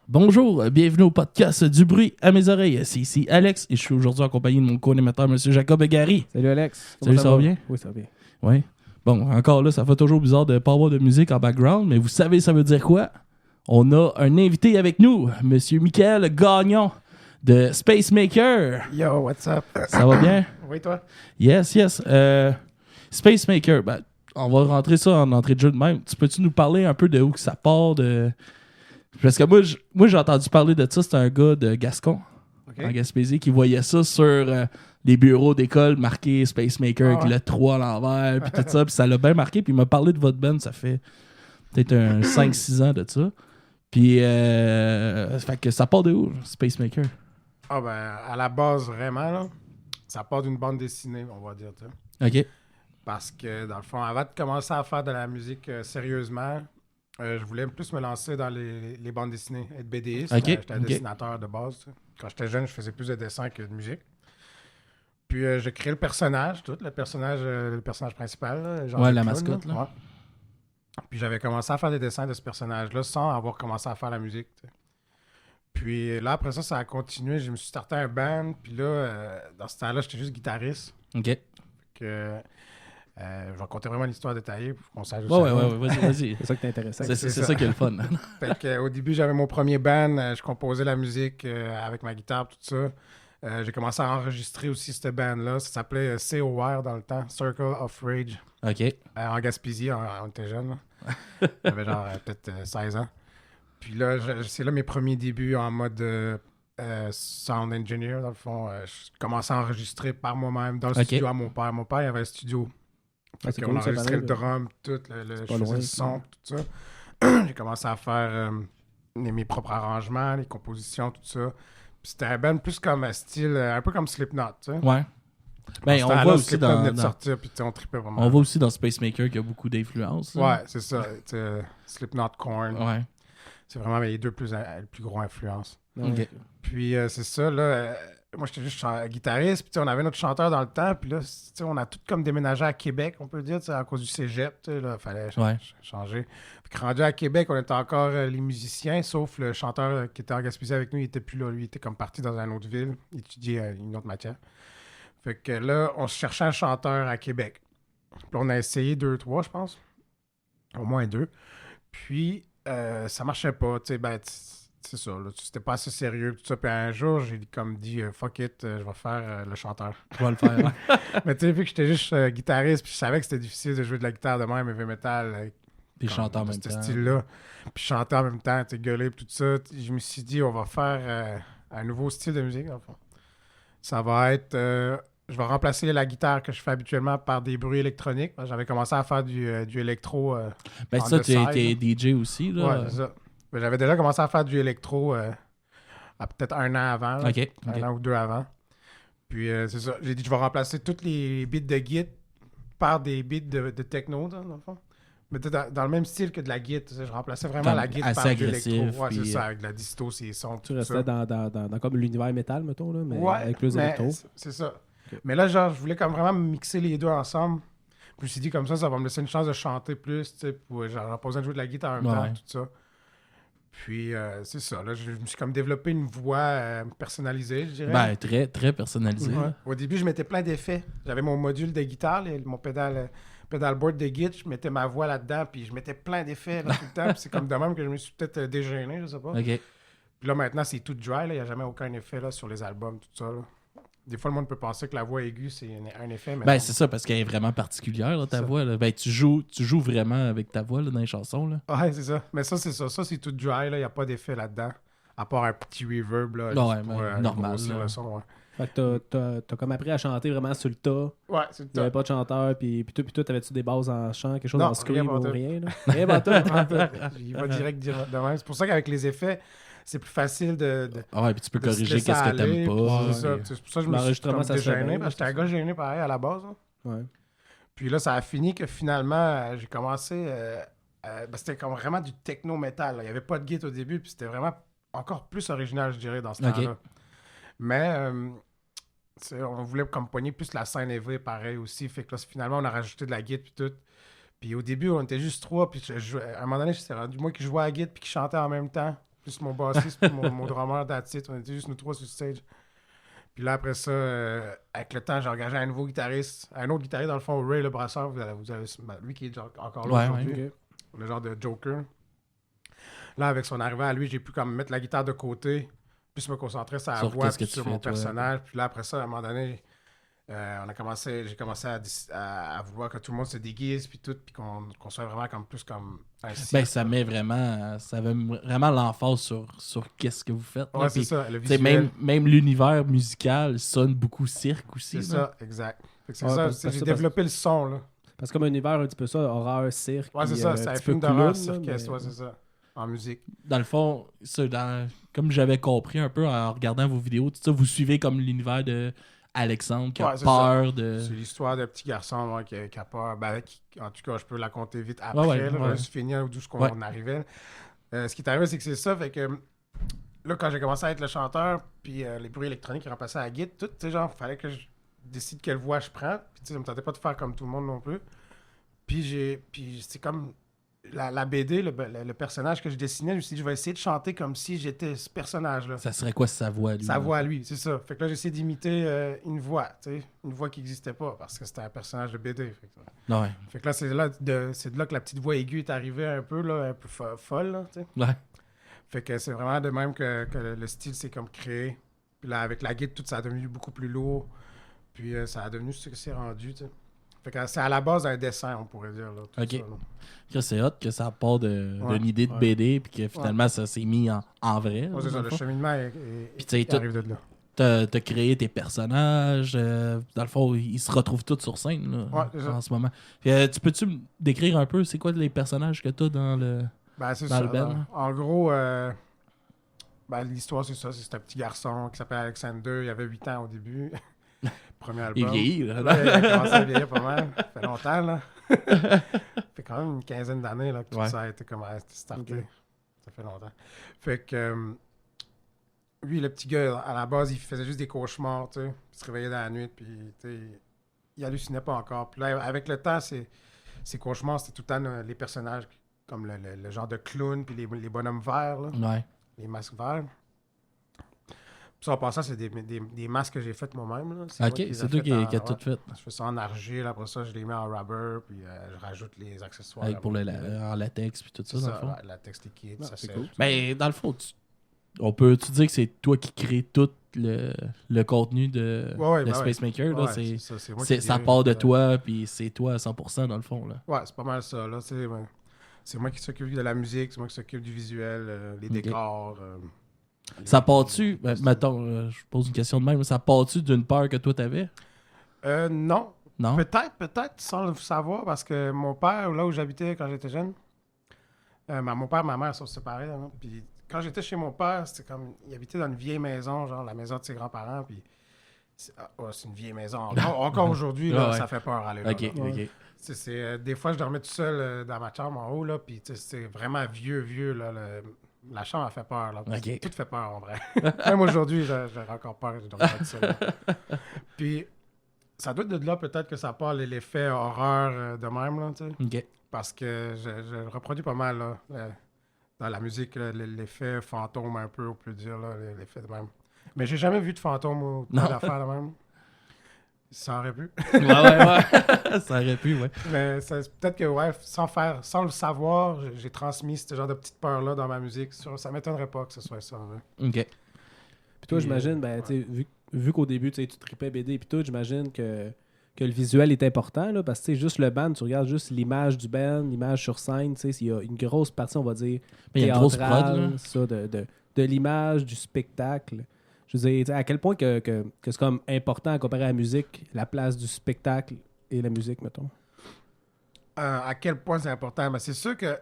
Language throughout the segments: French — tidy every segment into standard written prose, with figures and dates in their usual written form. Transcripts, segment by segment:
Bonjour, bienvenue au podcast du bruit à mes oreilles. C'est ici Alex et je suis aujourd'hui accompagné de mon co-animateur, M. Jacob Gary. Salut Alex. Salut, ça va bien? Oui, ça va bien. Oui. Bon, encore là, ça fait toujours bizarre de ne pas avoir de musique en background, mais vous savez, ça veut dire quoi? On a un invité avec nous, M. Michael Gagnon de Space Maker. Yo, what's up? Ça va bien? Oui, toi? Yes. Space Maker, ben, on va rentrer ça en entrée de jeu de même. Peux-tu nous parler un peu de où que ça part? Parce que moi j'ai entendu parler de ça, c'est un gars de Gascon, en Gaspésie, qui voyait ça sur les bureaux d'école marqués Space Maker avec le 3 à l'envers, puis tout ça, puis ça l'a bien marqué, puis il m'a parlé de votre band, ça fait peut-être 5-6 ans de ça. Puis, fait que ça part de où, Space Maker? Ah ben, à la base, vraiment, là, ça part d'une bande dessinée, on va dire, tu sais. OK. Parce que, dans le fond, avant de commencer à faire de la musique sérieusement, je voulais plus me lancer dans les bandes dessinées, être BDiste. OK. J'étais un dessinateur de base. Tu sais. Quand j'étais jeune, je faisais plus de dessins que de musique. Puis, j'ai créé le personnage, le personnage principal. Là, genre Ouais, le la clown, mascotte, là. Ouais. Puis, j'avais commencé à faire des dessins de ce personnage-là sans avoir commencé à faire la musique, tu sais. Puis là, après ça a continué. Je me suis starté un band. Puis là, dans ce temps-là, j'étais juste guitariste. OK. Que, je vais raconter vraiment l'histoire détaillée pour qu'on sache. Ouais, vas-y. C'est ça qui est intéressant. C'est ça qui est le fun. Fait que, au début, j'avais mon premier band. Je composais la musique avec ma guitare, tout ça. J'ai commencé à enregistrer aussi ce band-là. Ça s'appelait COR dans le temps, Circle of Rage. OK. En Gaspésie, on était jeunes. J'avais genre peut-être 16 ans. Puis là, c'est là mes premiers débuts en mode sound engineer, dans le fond. Je commençais à enregistrer par moi-même dans le studio à mon père. Mon père, il avait un studio. C'est On cool, ça, enregistrait le pareil, drum, tout, je faisais loin, le son, tout ça. J'ai commencé à faire mes propres arrangements, les compositions, tout ça. Puis c'était un band plus comme un style, un peu comme Slipknot, tu sais. Ouais. Ben, on voit aussi Slipknot venait de dans... sortir, puis on trippait vraiment. On voit aussi dans Space Maker qu'il y a beaucoup d'influence. Ouais, c'est ça. Slipknot, Korn. Ouais. C'est vraiment les deux plus gros influences. OK. Puis c'est ça, là. Moi, j'étais juste guitariste, puis on avait notre chanteur dans le temps, puis là, on a tout comme déménagé à Québec, on peut dire, à cause du cégep, il fallait changer. Puis rendu à Québec, on était encore les musiciens, sauf le chanteur qui était en Gaspésie avec nous, il était plus là, lui, il était comme parti dans une autre ville, étudier une autre matière. Fait que là, on se cherchait un chanteur à Québec. Puis on a essayé 2-3, je pense. Au moins 2. Puis, ça marchait pas, tu sais, c'est ça, là, c'était pas assez sérieux, tout ça. Puis un jour, j'ai comme dit, fuck it, je vais faire le chanteur. Je vais le faire. Mais tu sais, vu que j'étais juste guitariste, puis je savais que c'était difficile de jouer de la guitare de même, heavy metal. Puis chanter en même temps. Ce style-là. Puis chanter en même temps, tu sais, gueuler, puis tout ça. Je me suis dit, on va faire un nouveau style de musique, dans le fond. Ça va être. Je vais remplacer la guitare que je fais habituellement par des bruits électroniques. J'avais commencé à faire du électro. Ben, ça, t'es DJ aussi, là. Ouais, c'est ça. Mais j'avais déjà commencé à faire du électro à peut-être 1 an avant. Là. OK. Un an ou 2 avant. Puis c'est ça. J'ai dit que je vais remplacer tous les beats de Git par des beats de techno, dans le fond. Mais dans le même style que de la Git. Je remplaçais vraiment la Git par du électro. Ouais, c'est ça, avec de la disto, ses sons. Tu restais dans comme l'univers métal, mettons, là, mais avec plus d'électro. C'est ça. Okay. Mais là, genre, je voulais comme vraiment mixer les deux ensemble. Puis je me suis dit, comme ça va me laisser une chance de chanter plus, tu sais, pour genre, pas besoin de jouer de la guitare en même temps, tout ça. Puis, c'est ça. Là, je me suis comme développé une voix personnalisée, je dirais. Ben, très, très personnalisée. Ouais. Au début, je mettais plein d'effets. J'avais mon module de guitare, mon pedalboard de Git, je mettais ma voix là-dedans, puis je mettais plein d'effets là, tout le temps. Puis c'est comme de même que je me suis peut-être dégêné, je sais pas. OK. Puis là, maintenant, c'est tout dry. Il n'y a jamais aucun effet là, sur les albums, tout ça. Là. Des fois, le monde peut penser que la voix aiguë, c'est un effet. Mais ben, c'est ça, parce qu'elle est vraiment particulière, là, ta voix. Là. Ben, tu joues vraiment avec ta voix là, dans les chansons. Là. Ouais, c'est ça. Mais ça, c'est ça. Ça, c'est tout dry. Il n'y a pas d'effet là-dedans. À part un petit reverb. Là, ouais, pour, normal. Le son, ouais. Fait que t'as comme appris à chanter vraiment sur le tas. Ouais, c'est le tas. Il n'y avait pas de chanteur. Puis toi, t'avais-tu des bases en chant, quelque chose en scream ou rien? Là? Rien pas tout. Il va direct de même. C'est pour ça qu'avec les effets, c'est plus facile de ouais, puis tu peux corriger qu'est-ce que t'aimes pas. C'est pour ça que je me suis comme gêné. J'étais un gars gêné pareil à la base. Hein. Ouais. Puis là, ça a fini que finalement, j'ai commencé... c'était comme vraiment du techno-metal. Il n'y avait pas de Git au début, puis c'était vraiment encore plus original, je dirais, dans ce temps-là. Mais on voulait comme pogner plus la scène évrée, pareil aussi. Fait que là, finalement, on a rajouté de la Git, puis tout. Puis au début, on était juste 3, puis à un moment donné, c'était rendu moi qui jouais à la Git, puis qui chantais en même temps. plus mon bassiste, puis mon drummer d'attitude. On était juste nous trois sur le stage. Puis là, après ça, avec le temps, j'ai engagé un nouveau guitariste, un autre guitariste, dans le fond, Ray Le Brasseur. Lui qui est encore là aujourd'hui. Okay. Le genre de Joker. Là, avec son arrivée à lui, j'ai pu comme mettre la guitare de côté, plus me concentrer sur la voix, puis sur mon personnage. Puis là, après ça, à un moment donné, j'ai commencé à vouloir que tout le monde se déguise, puis tout, puis qu'on soit vraiment comme plus comme un cirque. Ben, ça met vraiment l'emphase sur qu'est-ce que vous faites. Ouais, c'est ça, le visuel. Même l'univers musical sonne beaucoup cirque aussi. C'est ça, exact. C'est ça, j'ai développé le son, là. Parce que comme un univers un petit peu ça, horreur, cirque. Ouais, c'est ça, c'est un film d'horreur, cirque, ouais, c'est ça. En musique. Dans le fond, comme j'avais compris un peu en regardant vos vidéos, tout ça, vous suivez comme l'univers de Alexandre qui a peur de... C'est l'histoire d'un petit garçon qui a peur. Ben, en tout cas, je peux la compter vite après. Je vais finir d'où on arrivait. Ce qui est arrivé, c'est que c'est ça. Fait que là, quand j'ai commencé à être le chanteur, puis les bruits électroniques remplaçaient la guitare, tout, tu sais, genre, il fallait que je décide quelle voix je prends. Puis, tu sais, ça me tentait pas de faire comme tout le monde non plus. Puis c'est comme... La BD, le personnage que je dessinais, je me suis dit, je vais essayer de chanter comme si j'étais ce personnage-là. Ça serait quoi sa voix, lui? Sa voix, lui, c'est ça. Fait que là, j'ai essayé d'imiter une voix, tu sais, une voix qui n'existait pas, parce que c'était un personnage de BD. Fait que là, c'est de là que la petite voix aiguë est arrivée un peu folle, là, tu sais. Ouais. Fait que c'est vraiment de même que le style s'est comme créé. Puis là, avec la guitare, tout ça a devenu beaucoup plus lourd. Puis ça a devenu ce que c'est rendu, tu sais. Fait que c'est à la base d'un dessin, on pourrait dire. Là, OK. Ça, c'est hot que ça part d'une idée de BD puis que finalement, ça s'est mis en vrai. Ouais, c'est ça. Le cheminement arrive de là. T'as créé tes personnages. Dans le fond, ils se retrouvent tous sur scène là, en ce moment. Tu peux-tu me décrire un peu c'est quoi les personnages que t'as dans le band? En gros, l'histoire, c'est ça. C'est un petit garçon qui s'appelle Alexander. Il avait 8 ans au début. Premier album. Il vieillit, là. Ouais, il a commencé à vieillir pas mal. Ça fait longtemps, là. Ça fait quand même une quinzaine d'années là, que tout ça a été starté. Okay. Ça fait longtemps. Fait que lui, le petit gars, à la base, il faisait juste des cauchemars, tu sais. Il se réveillait dans la nuit, puis il hallucinait pas encore. Puis là, avec le temps, ces cauchemars, c'était tout le temps les personnages comme le genre de clown, puis les bonhommes verts, là. Ouais. Les masques verts. Puis ça, en passant, c'est des masques que j'ai fait moi-même. Là. OK, c'est toi qui as tout fait. Je fais ça en argile, après ça, je les mets en rubber, puis je rajoute les accessoires. Pour en latex, puis tout ça, dans le fond. Latex liquide, ça c'est cool. Mais dans le fond, on peut-tu dire que c'est toi qui crée tout le contenu de Space Maker? Là, ça part de toi, puis c'est toi à 100% dans le fond. Là. Ouais, c'est pas mal ça. Là. C'est moi qui s'occupe de la musique, c'est moi qui s'occupe du visuel, les décors. Ça part-tu, mettons, je pose une question de même, ça part-tu d'une peur que toi t'avais? Non. Non? Peut-être sans le savoir, parce que mon père, là où j'habitais quand j'étais jeune, mon père et ma mère sont séparés. Hein, puis quand j'étais chez mon père, c'était comme, il habitait dans une vieille maison, genre la maison de ses grands-parents, puis c'est une vieille maison. Encore aujourd'hui, là, ça fait peur aller là. OK. Des fois, je dormais tout seul dans ma chambre en haut, là, puis c'est vraiment vieux, là, la chambre a fait peur. Là. Okay. Tout fait peur, en vrai. Même aujourd'hui, j'ai encore peur. Je dormais tout seul. Puis, ça doit être de là peut-être que ça part l'effet horreur de même. Là, tu sais. Okay. Parce que je reproduis pas mal là, dans la musique l'effet fantôme un peu, on peut dire. Là, l'effet de même. Mais j'ai jamais vu de fantôme ou d'affaires de même. Ça aurait pu. ouais. Ça aurait pu, ouais. Mais peut-être que, sans le savoir, j'ai transmis ce genre de petite peur-là dans ma musique. Ça m'étonnerait pas que ce soit ça. OK. Puis toi, j'imagine, vu qu'au début, tu tripais BD, puis tout, j'imagine que le visuel est important, là, parce que juste le band, tu regardes juste l'image du band, l'image sur scène, il y a une grosse partie, on va dire, il y a une grosse prod, ça, de l'image, du spectacle. Je veux dire, à quel point que c'est comme important à comparer à la musique, la place du spectacle et la musique, mettons. À quel point c'est important? Ben, c'est sûr que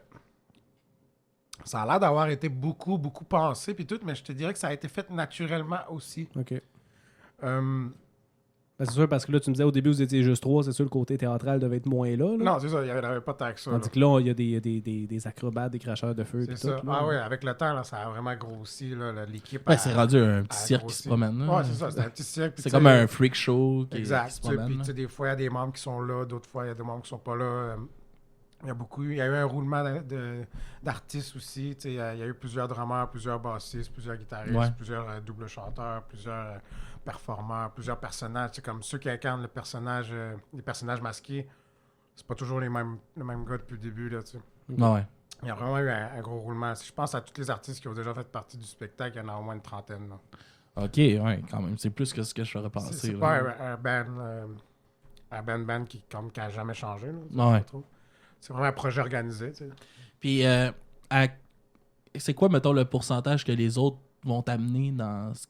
ça a l'air d'avoir été beaucoup, beaucoup pensé, puis tout, mais je te dirais que ça a été fait naturellement aussi. OK. C'est sûr, parce que là, tu me disais au début, vous étiez juste 3, c'est sûr, le côté théâtral devait être moins là. Non, c'est ça, il n'y avait pas tant que ça. Tandis que là, il y a des acrobates, des cracheurs de feu. C'est ça. Tout, oui, avec le temps, là, ça a vraiment grossi. Là, l'équipe c'est rendu un petit cirque qui se promène. Oui, c'est ça, c'est un petit cirque. C'est comme un freak show qui exact, se promène. Puis des fois, il y a des membres qui sont là, d'autres fois, il y a des membres qui ne sont pas là. Il y a eu un roulement d'artistes aussi. Il y a eu plusieurs drummers, plusieurs bassistes, plusieurs guitaristes, plusieurs doubles chanteurs, plusieurs performeurs, plusieurs personnages. Comme ceux qui incarnent les personnages masqués, c'est pas toujours les mêmes gars depuis le début. Là, Ouais. Il y a vraiment eu un gros roulement. Si je pense à tous les artistes qui ont déjà fait partie du spectacle, il y en a au moins une trentaine. Là. OK, ouais, quand même. C'est plus que ce que je ferais penser. C'est pas un band qui a jamais changé. Là, ouais. C'est vraiment un projet organisé. Tu sais. Puis, c'est quoi, mettons, le pourcentage que les autres vont t'amener dans ce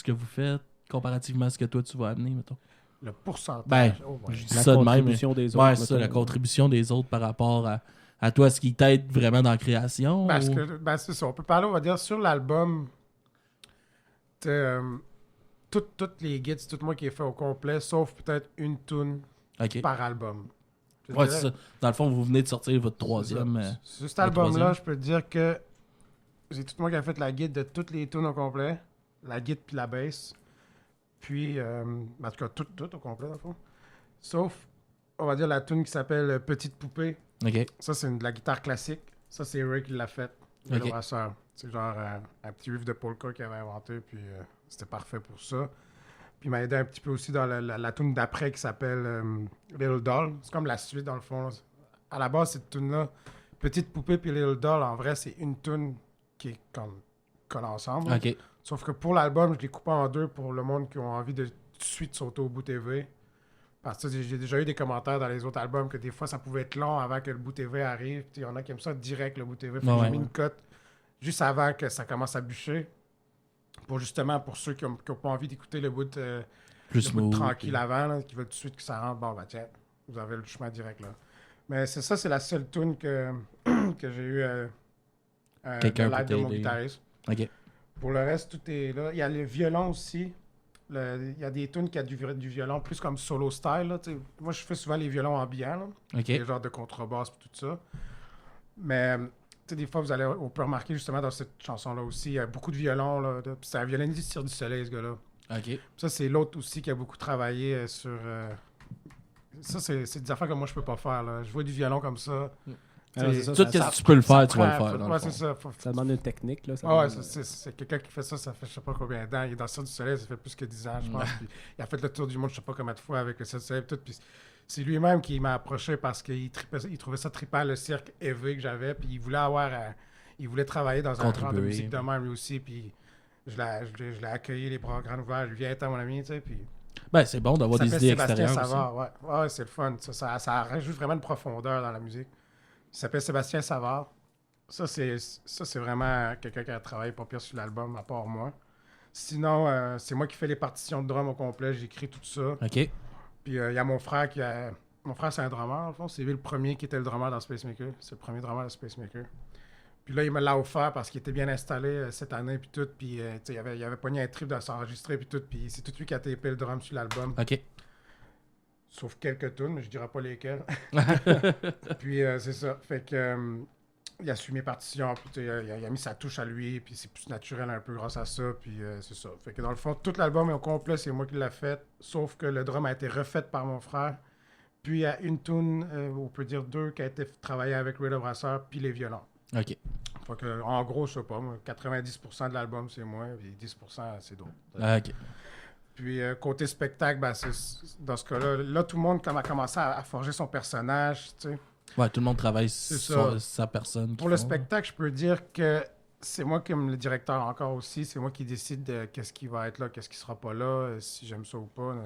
que vous faites, comparativement à ce que toi, tu vas amener, mettons? Le pourcentage? Ben, je dis ça de même. La contribution des autres. Ouais, c'est ça, la contribution des autres par rapport à toi, ce qui t'aide vraiment dans la création? C'est ça. On peut parler, on va dire, sur l'album, toutes les guides, c'est tout moi qui ai fait au complet, sauf peut-être une tune par album. Ouais, c'est ça. Dans le fond, vous venez de sortir votre troisième. Sur cet album-là, je peux te dire que c'est tout moi qui a fait la guide de toutes les tunes au complet, la guide puis la bass. Puis, en tout cas, tout au complet, dans le fond. Sauf, on va dire, la tune qui s'appelle Petite Poupée. OK. Ça, c'est de la guitare classique. Ça, c'est Ray qui l'a fait, le brasseur. C'est genre un petit riff de polka qu'il avait inventé, puis c'était parfait pour ça. Puis il m'a aidé un petit peu aussi dans la tune d'après qui s'appelle Little Doll. C'est comme la suite, dans le fond. À la base, cette tune-là, Petite Poupée puis Little Doll, en vrai, c'est une tune qui est comme colle ensemble. OK. Sauf que pour l'album, je l'ai coupé en deux pour le monde qui ont envie de tout de suite sauter au bout TV. Parce que j'ai déjà eu des commentaires dans les autres albums que des fois, ça pouvait être long avant que le bout TV arrive. Il y en a qui aiment ça direct, le bout TV. J'ai mis une cote juste avant que ça commence à bûcher. Pour ceux qui n'ont pas envie d'écouter le bout, bout tranquille avant, là, qui veulent tout de suite que ça rentre. Bon, tiens, vous avez le chemin direct là. Mais c'est la seule tune que j'ai eu de l'aide de mon guitariste. OK. Pour le reste, tout est là. Il y a le violon aussi. Il y a des tunes qui ont du violon plus comme solo style. Là, moi, je fais souvent les violons ambiants. Là, les genres de contrebasse et tout ça. Mais des fois, on peut remarquer justement dans cette chanson-là aussi, il y a beaucoup de violons. Là, c'est un violoniste du Cirque du Soleil, ce gars-là. OK. Ça, c'est l'autre aussi qui a beaucoup travaillé sur... Ça, c'est des affaires que moi, je peux pas faire. Là. Je vois du violon comme ça. Tout ce que tu peux le faire, tu vas le faire. Ouais, c'est ça. Ça demande une technique. Là, c'est quelqu'un qui fait ça fait je sais pas combien d'ans. Il est dans le Cirque du Soleil, ça fait plus que 10 ans, je pense. Puis, il a fait le tour du monde, je sais pas combien de fois avec le Cirque du Soleil. Tout, puis c'est lui-même qui m'a approché parce qu'il trouvait ça trippant, le cirque élevé que j'avais. Puis il voulait travailler dans un genre de musique de même lui aussi. Puis je l'ai accueilli les bras grands ouverts. Je lui ai dit, mon ami, tu sais. Puis c'est bon d'avoir des idées extérieures. Sébastien Savard, ouais, c'est le fun. Ça rajoute vraiment de profondeur dans la musique. Il s'appelle Sébastien Savard. Ça, c'est vraiment quelqu'un qui a travaillé pas pire sur l'album, à part moi. Sinon, c'est moi qui fais les partitions de drum au complet. J'écris tout ça. OK. Puis il y a mon frère qui a... Mon frère, c'est un drummer, en fond. C'est lui le premier qui était le drummer dans Space Maker. C'est le premier drummer de Space Maker. Puis là, il me l'a offert parce qu'il était bien installé cette année, puis tout. Puis il avait pogné un trip de s'enregistrer, puis tout. Puis c'est tout lui qui a tapé le drum sur l'album. OK. Sauf quelques tunes, mais je dirais pas lesquelles. Puis c'est ça. Fait que il a suivi mes partitions, puis il a mis sa touche à lui, puis c'est plus naturel un peu grâce à ça, puis c'est ça. Fait que dans le fond, tout l'album est au complet, c'est moi qui l'ai fait, sauf que le drum a été refait par mon frère. Puis il y a une tune, on peut dire deux, qui a été travaillée avec Ray le Brasseur, puis les violons. OK. Fait que, en gros, je sais pas, moi, 90% de l'album, c'est moi, puis 10%, c'est d'autres. OK. Puis côté spectacle, dans ce cas-là, là, tout le monde a commencé à forger son personnage, tu sais. Ouais, tout le monde travaille sur sa personne. Pour le spectacle, je peux dire que c'est moi comme le directeur encore aussi, c'est moi qui décide de qu'est-ce qui va être là, qu'est-ce qui sera pas là, si j'aime ça ou pas.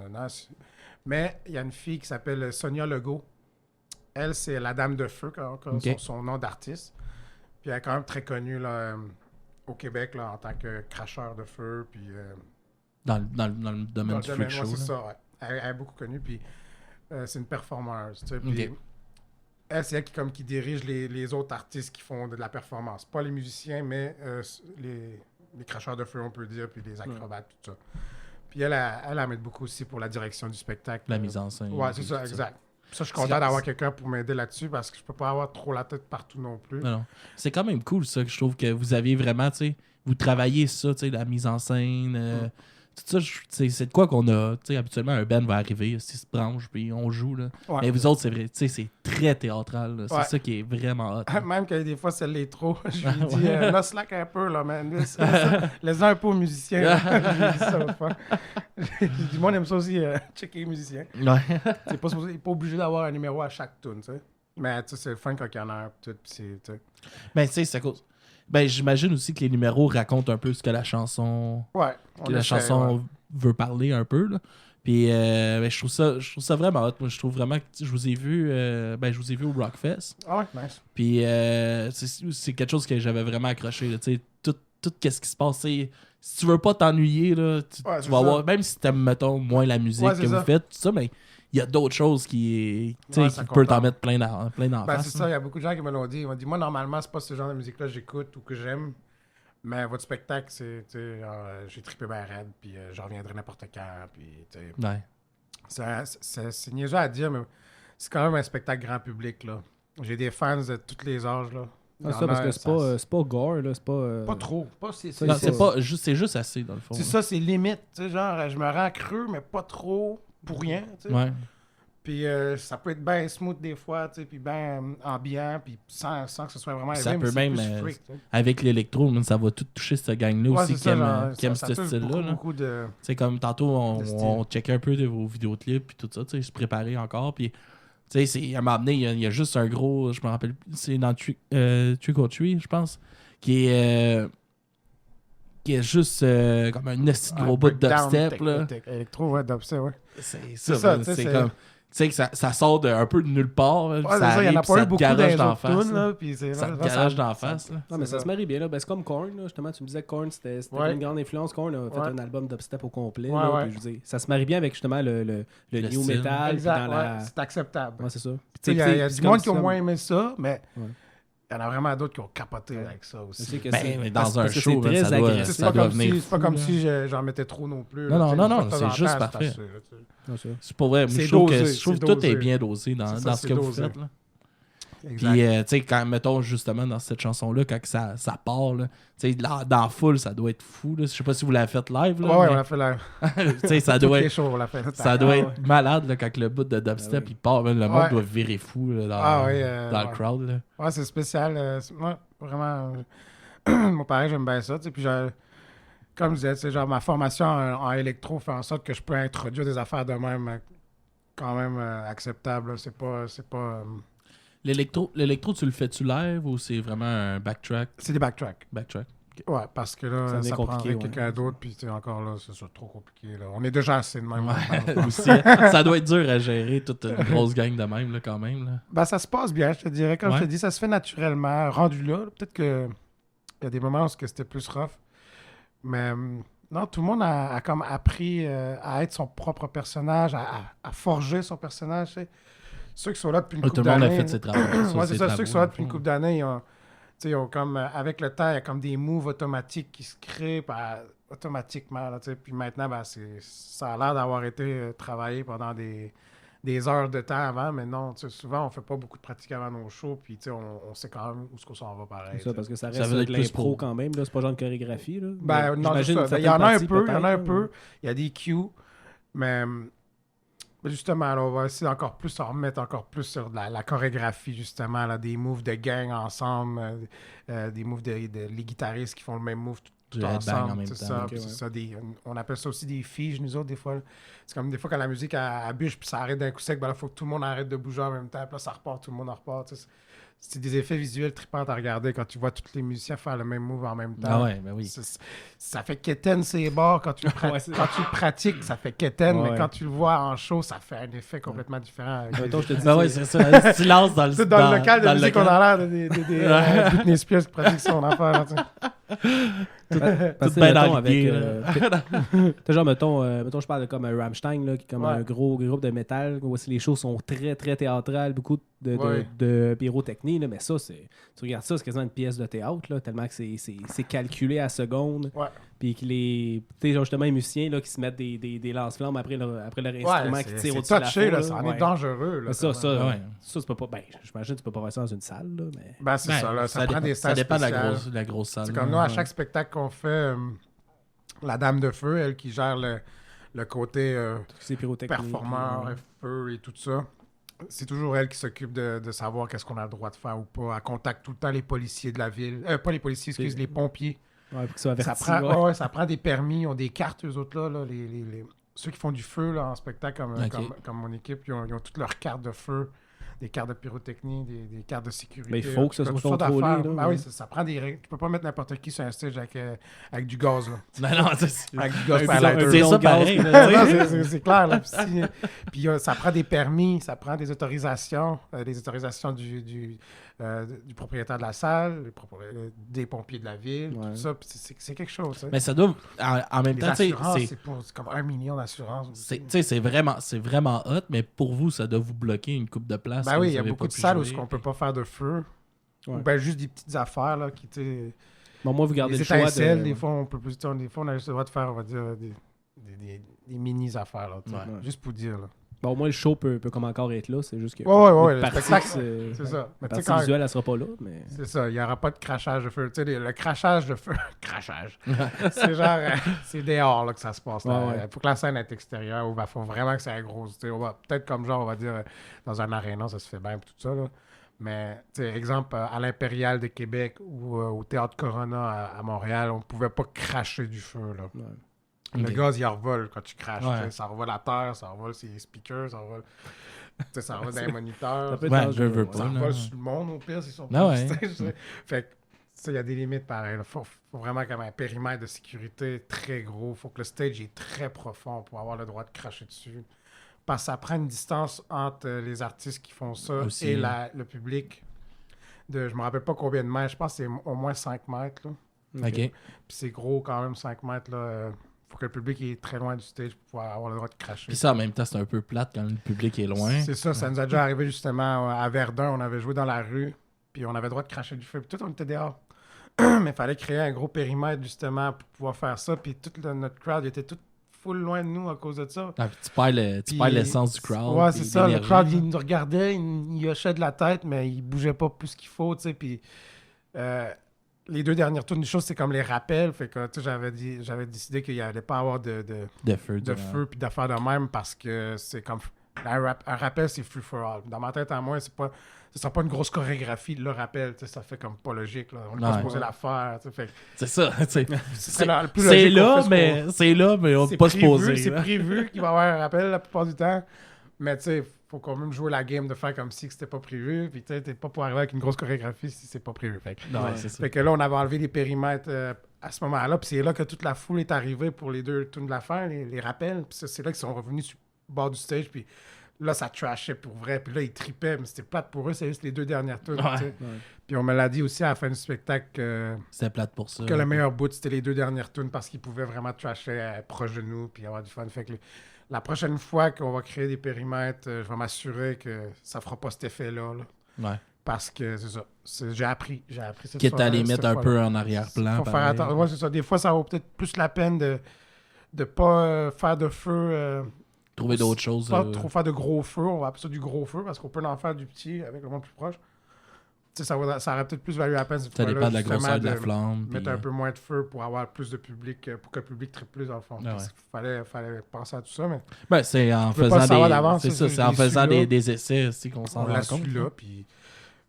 Mais il y a une fille qui s'appelle Sonia Legault. Elle, c'est la Dame de Feu, son nom d'artiste. Puis elle est quand même très connue là, au Québec là, en tant que cracheur de feu. Puis, dans le domaine du freak show. C'est ça, ouais. Elle est beaucoup connue, puis c'est une performeuse. Tu sais, puis elle, c'est elle qui dirige les autres artistes qui font de la performance. Pas les musiciens, mais les cracheurs de feu, on peut dire, puis les acrobates, tout ça. Puis elle m'aide beaucoup aussi pour la direction du spectacle. La mise en scène. Ouais, c'est ça, exact. Ça, je suis content d'avoir quelqu'un pour m'aider là-dessus parce que je peux pas avoir trop la tête partout non plus. Non. C'est quand même cool, ça, que je trouve que vous avez vraiment, tu sais, vous travaillez ça, tu sais, la mise en scène, Tout ça, c'est de quoi qu'on a. Habituellement, un band va arriver, s'il se branche, puis on joue. Là. Ouais. Mais vous autres, c'est vrai, c'est très théâtral. Là. C'est Ouais. ça qui est vraiment hot. Même que des fois, ça l'est trop. Je lui dis, là, slack un peu, là, man. Laisse-en un peu aux musiciens. Je dis ça l'autre fois. Je dis, moi, on aime ça aussi, checker les musiciens. Ouais. Il n'est pas obligé d'avoir un numéro à chaque tune, tu sais. Mais tu sais, c'est le fun quand il y en a un, tout, puis c'est, tu sais. Ben, tu sais, c'est à cause. Ben, j'imagine aussi que les numéros racontent un peu ce que la chanson. Ouais. Veut parler un peu, là. Puis, ben, je trouve ça vraiment hot. Moi, je trouve vraiment que je vous ai vu au Rockfest. Ah ouais, nice. Puis, c'est quelque chose que j'avais vraiment accroché, là. Tu sais, tout ce qui se passe, si tu veux pas t'ennuyer, là, tu vas avoir, même si t'aimes, mettons, moins la musique que vous faites, tout ça, mais il y a d'autres choses qui peuvent t'en mettre plein d'en Ben, face. c'est ça, il y a beaucoup de gens qui me l'ont dit. Ils m'ont dit, moi, normalement, c'est pas ce genre de musique-là que j'écoute ou que j'aime. Mais votre spectacle, c'est, tu sais, j'ai trippé bien raide, puis je reviendrai n'importe quand, puis, tu sais. Ouais. C'est niaiseux à dire, mais c'est quand même un spectacle grand public, là. J'ai des fans de tous les âges, là. Ça, parce que c'est pas gore, là, c'est pas... Pas trop. Non, c'est juste assez, dans le fond. C'est ça, c'est limite. Tu sais, genre, je me rends creux, mais pas trop pour rien. Tu sais. Ouais. Puis ça peut être bien smooth des fois, tu sais, puis bien ambiant, puis sans que ce soit vraiment Ça élevé, peut mais même, c'est plus freak, tu sais. avec l'électro, ça va tout toucher cette gang-là Ouais, aussi c'est ça, qui aime ça ce touche style-là. Là. beaucoup de... C'est comme tantôt, de style. on checkait un peu de vos vidéoclips puis tout ça, tu sais, se préparer encore. Puis, tu sais, à un moment donné, il y a juste un gros, je me rappelle, c'est dans Trick or Treat, je pense, qui est juste comme un esti de gros bout de dubstep. Là. Électro, ouais, dubstep, ouais. C'est ça, ça, tu sais, c'est c'est- comme. Tu sais que ça sort un peu de nulle part. Là, Ouais, ça c'est ça, il y en arrive, a puis pas ça eu te beaucoup dans garage les d'en autres face. tunes, là. là, puis c'est... Ça te là, garage d'en face. là. Non, mais ça C'est se marie bien, là. Ben, c'est comme Korn, là. Justement, tu me disais que Korn, c'était Ouais. une grande influence. Korn a fait Ouais. un album dubstep au complet. Ouais, là, ouais. puis je veux dire, ça se marie bien avec justement le new style. metal. puis Exact, dans la... ouais, c'est acceptable. Ouais, c'est ça. Tu sais, il y a c'est du comme monde qui ont ça, moins aimé ça, mais Ouais. il y en a vraiment d'autres qui ont capoté Ouais. avec ça Je aussi. sais que Ben, mais parce dans un que show, c'est man, très ça doit, agressif. C'est ça pas doit comme venir si, c'est pas fou, comme là. si j'en mettais trop non plus. Non, là, non, tu sais, non, une non, fois de temps c'est en juste temps, parfait. assez, là, tu sais. Ouais, ça. C'est pour vrai. C'est Je trouve dosé, je trouve c'est que tout dosé. est bien dosé dans C'est ça, ce c'est que vous dosé. faites. Là. Exact. Puis, tu sais, quand, mettons, justement, dans cette chanson-là, quand que ça part, là, tu sais, dans la foule, ça doit être fou. Là. Je sais pas si vous l'avez fait live. Là, Ouais, mais, on l'a fait là. tu sais, ça Toutes doit les être, shows, on l'a fait. ça doit Ah, être malade là, quand le bout de dubstep Ah oui. il part. Man, le monde Ouais. doit virer fou là, dans, Ah oui, dans le ouais. crowd. Là. Ouais, c'est spécial. Ouais, vraiment. Moi, pareil, j'aime bien ça. Tu sais, puis, comme je disais, tu sais, genre, ma formation en électro fait en sorte que je peux introduire des affaires de même, quand même acceptables. Là. C'est pas. L'électro, tu le fais-tu live ou c'est vraiment un backtrack? C'est des backtracks. Backtrack. Ouais, parce que Ça là, devient ça compliqué, prendrait ouais. quelqu'un d'autre, puis tu sais, encore là, c'est ça, trop compliqué. Là. On est déjà assez de même. Ouais, aussi, ça doit être dur à gérer toute une grosse gang de même, là, quand même. Là. Ben, ça se passe bien, je te dirais. Comme Ouais. je te dis, ça se fait naturellement. Rendu là, peut-être qu'il y a des moments où c'était plus rough. Mais non, tout le monde a comme appris à être son propre personnage, à forger son personnage. Tu sais. Ceux qui sont là depuis une Tout couple le monde a d'années. fait ses travaux. Ouais, c'est ses ça. travaux, Ceux qui sont là dans le depuis une fond. couple d'années, ils ont comme, avec le temps, il y a comme des moves automatiques qui se créent automatiquement. Là, tu sais. Puis maintenant, ben, ça a l'air d'avoir été travaillé pendant des heures de temps avant, mais non, tu sais, souvent, on fait pas beaucoup de pratique avant nos shows, puis tu sais, on sait quand même où ce qu'on s'en va pareil. C'est ça, tu sais. parce que ça Ça reste veut de être plus l'impro pro. quand même. Là. C'est pas genre une chorégraphie. Là. Ben, non, c'est J'imagine ça. une Ben, il y certaine en a un partie, peu, il y en a un peut-être, peu. Il y a des cues, mais justement, là, on va essayer encore plus se remettre encore plus sur la chorégraphie, justement, là, des moves de gang ensemble, des moves les guitaristes qui font le même move tout Du headbang ensemble, en même c'est temps. ça, Ok, puis ouais. c'est ça, on appelle ça aussi des figes, nous autres, des fois. C'est comme des fois quand la musique elle bûche, puis ça arrête d'un coup sec, ben là, il faut que tout le monde arrête de bouger en même temps, puis là, ça repart, tout le monde en repart, tu sais. C'est des effets visuels trippants à regarder quand tu vois tous les musiciens faire le même move en même temps. Ah ouais, ben oui. Ça fait quétaine ses bords quand tu, Ouais, c'est- quand tu le pratiques, ça fait quétaine, Ouais. mais quand tu le vois en show, ça fait un effet complètement différent. Avec Mettons, je te dis, Ben ouais, c'est ça. Si tu lances dans le Tu sais, dans le local de dans le musique, on local. a l'air de Britney Spears qui pratique son affaire. Tu sais. parce que, bien mettons, dans avec, l'idée, t'as genre, mettons, je parle de comme Rammstein, là, qui est comme Ouais. un gros groupe de métal, où aussi les shows sont très, très théâtrales, beaucoup Ouais. de pyrotechnie, là, mais ça, tu regardes ça, c'est quasiment une pièce de théâtre, là, tellement que c'est calculé à seconde. Ouais. Puis que tu sais, genre, justement, les musiciens là, qui se mettent des lance-flammes après leur instrument qui tire au-dessus de la touché, foule, là, ça en est dangereux. Là, Mais ça, quand même. ça, c'est pas. Ben, j'imagine que tu peux pas faire ça dans une salle, là, mais. Ben, c'est Ben, ça, là, ça prend dépend, des ça salles dépend de spéciales. la grosse salle. C'est comme nous, à chaque spectacle qu'on fait, la dame de feu, elle qui gère le côté C'est pyrotechnique. performeur, feu et tout ça. C'est toujours elle qui s'occupe de savoir qu'est-ce qu'on a le droit de faire ou pas. Elle contacte tout le temps les policiers de la ville. Pas les policiers, excuse, les pompiers. Ouais, pour qu'ils soient avertis. Ça prend des permis, ils ont des cartes, eux autres, là ceux qui font du feu là, en spectacle, comme mon équipe, ils ont toutes leurs cartes de feu, des cartes de pyrotechnie, des cartes de sécurité. Mais il faut que ça soit contrôlé. Oui, ça prend des règles. Tu peux pas mettre n'importe qui sur un stage avec du gaz. Là. Non, avec du gaz c'est ça pareil. C'est clair. Là. Puis ça prend des permis, ça prend des autorisations du propriétaire de la salle, des pompiers de la ville, tout ça. Puis c'est quelque chose. Ça. Mais ça doit... En même temps, c'est comme 1 million d'assurance. C'est vraiment hot, mais pour vous, ça doit vous bloquer une coupe de place. Ben oui, il y a beaucoup de salles où on peut pas faire de feu. Ouais. Ou ben juste des petites affaires là, qui, bon, moi, vous gardez le choix de... Des fois, on peut plus... Des fois, on a juste le droit de faire, on va dire, des mini-affaires, là, juste pour dire, là. Bon, au moins, le show peut comme encore être là, c'est juste que... Ouais, le spectacle, c'est ça. La partie visuelle, elle sera pas là, mais... C'est ça, il n'y aura pas de crachage de feu. Tu sais, le crachage de feu... crachage! C'est genre... c'est dehors, là, que ça se passe. Il faut que la scène est extérieure, ou il faut vraiment que c'est un gros... Peut-être comme genre, on va dire, dans un aréna, ça se fait bien, tout ça, là. Mais, tu sais, exemple, à l'Impérial de Québec ou au Théâtre Corona à Montréal, on ne pouvait pas cracher du feu, là. Ouais. Le gaz, il revole quand tu craches. Ouais. Ça revole à terre, ça revole ses speakers, ça revole dans les moniteurs. Ça veux pas. Ça revole sur le monde, au pire, s'ils sont Fait que, il y a des limites pareilles. Il faut vraiment comme un périmètre de sécurité très gros. Il faut que le stage est très profond pour avoir le droit de cracher dessus. Parce que ça prend une distance entre les artistes qui font ça aussi, et le public. Je me rappelle pas combien de mètres. Je pense que c'est au moins 5 mètres. Là. OK. Puis c'est gros quand même, 5 mètres. Il faut que le public est très loin du stage pour pouvoir avoir le droit de cracher. Puis ça, en même temps, c'est un peu plate quand le public est loin. C'est ça. Ça nous a déjà arrivé justement à Verdun. On avait joué dans la rue. Puis on avait le droit de cracher du feu. Puis tout, on était dehors. Mais il fallait créer un gros périmètre justement pour pouvoir faire ça. Puis toute notre crowd était toute full loin de nous à cause de ça. Ah, tu perds l'essence du crowd. Ouais, c'est ça. Le crowd, il nous regardait, il hochait de la tête, mais il bougeait pas plus qu'il faut, tu sais. Puis les 2 dernières tours, une chose, c'est comme les rappels. Fait que, tu sais, j'avais décidé qu'il n'y allait pas avoir de feu puis d'affaires de même parce que c'est comme... Un rappel, c'est free for all. Dans ma tête, à moi, ce sera pas une grosse chorégraphie, le rappel. Ça fait comme pas logique. Là. On n'est pas supposé la faire. C'est ça. C'est là, mais on ne peut pas se poser. C'est prévu qu'il va y avoir un rappel la plupart du temps. Mais tu sais, faut quand même jouer la game de faire comme si c'était pas prévu. Puis tu sais, t'es pas pour arriver avec une grosse chorégraphie si c'est pas prévu. Fait que là, on avait enlevé les périmètres à ce moment-là. Puis c'est là que toute la foule est arrivée pour les 2 tours de la fin, les rappels. Puis c'est là qu'ils sont revenus sur le bord du stage. Puis là, ça trashait pour vrai. Puis là, ils tripaient. Mais c'était plate pour eux. C'est juste les 2 dernières tours. Puis on me l'a dit aussi à la fin du spectacle c'était plate pour ça. Que le meilleur bout, c'était les 2 dernières tunes parce qu'ils pouvaient vraiment trasher proche de nous puis avoir du fun. Fait que la prochaine fois qu'on va créer des périmètres, je vais m'assurer que ça fera pas cet effet-là. Là. Ouais. Parce que c'est ça. J'ai appris cette quitte à les mettre un peu en arrière-plan. Faut faire attention. Ouais, c'est ça. Des fois, ça vaut peut-être plus la peine de pas faire de feu. Trouver d'autres choses. Pas trop faire de gros feu. On va appeler ça du gros feu parce qu'on peut en faire du petit avec le monde plus proche. Ça aurait peut-être plus valu la peine. Ça dépend de la grosseur de la flamme. Mettre un peu moins de feu pour avoir plus de public, pour que le public tripe plus dans le fond. Parce qu'il fallait penser à tout ça. Mais c'est en faisant des essais aussi qu'on s'en rend compte. Là, puis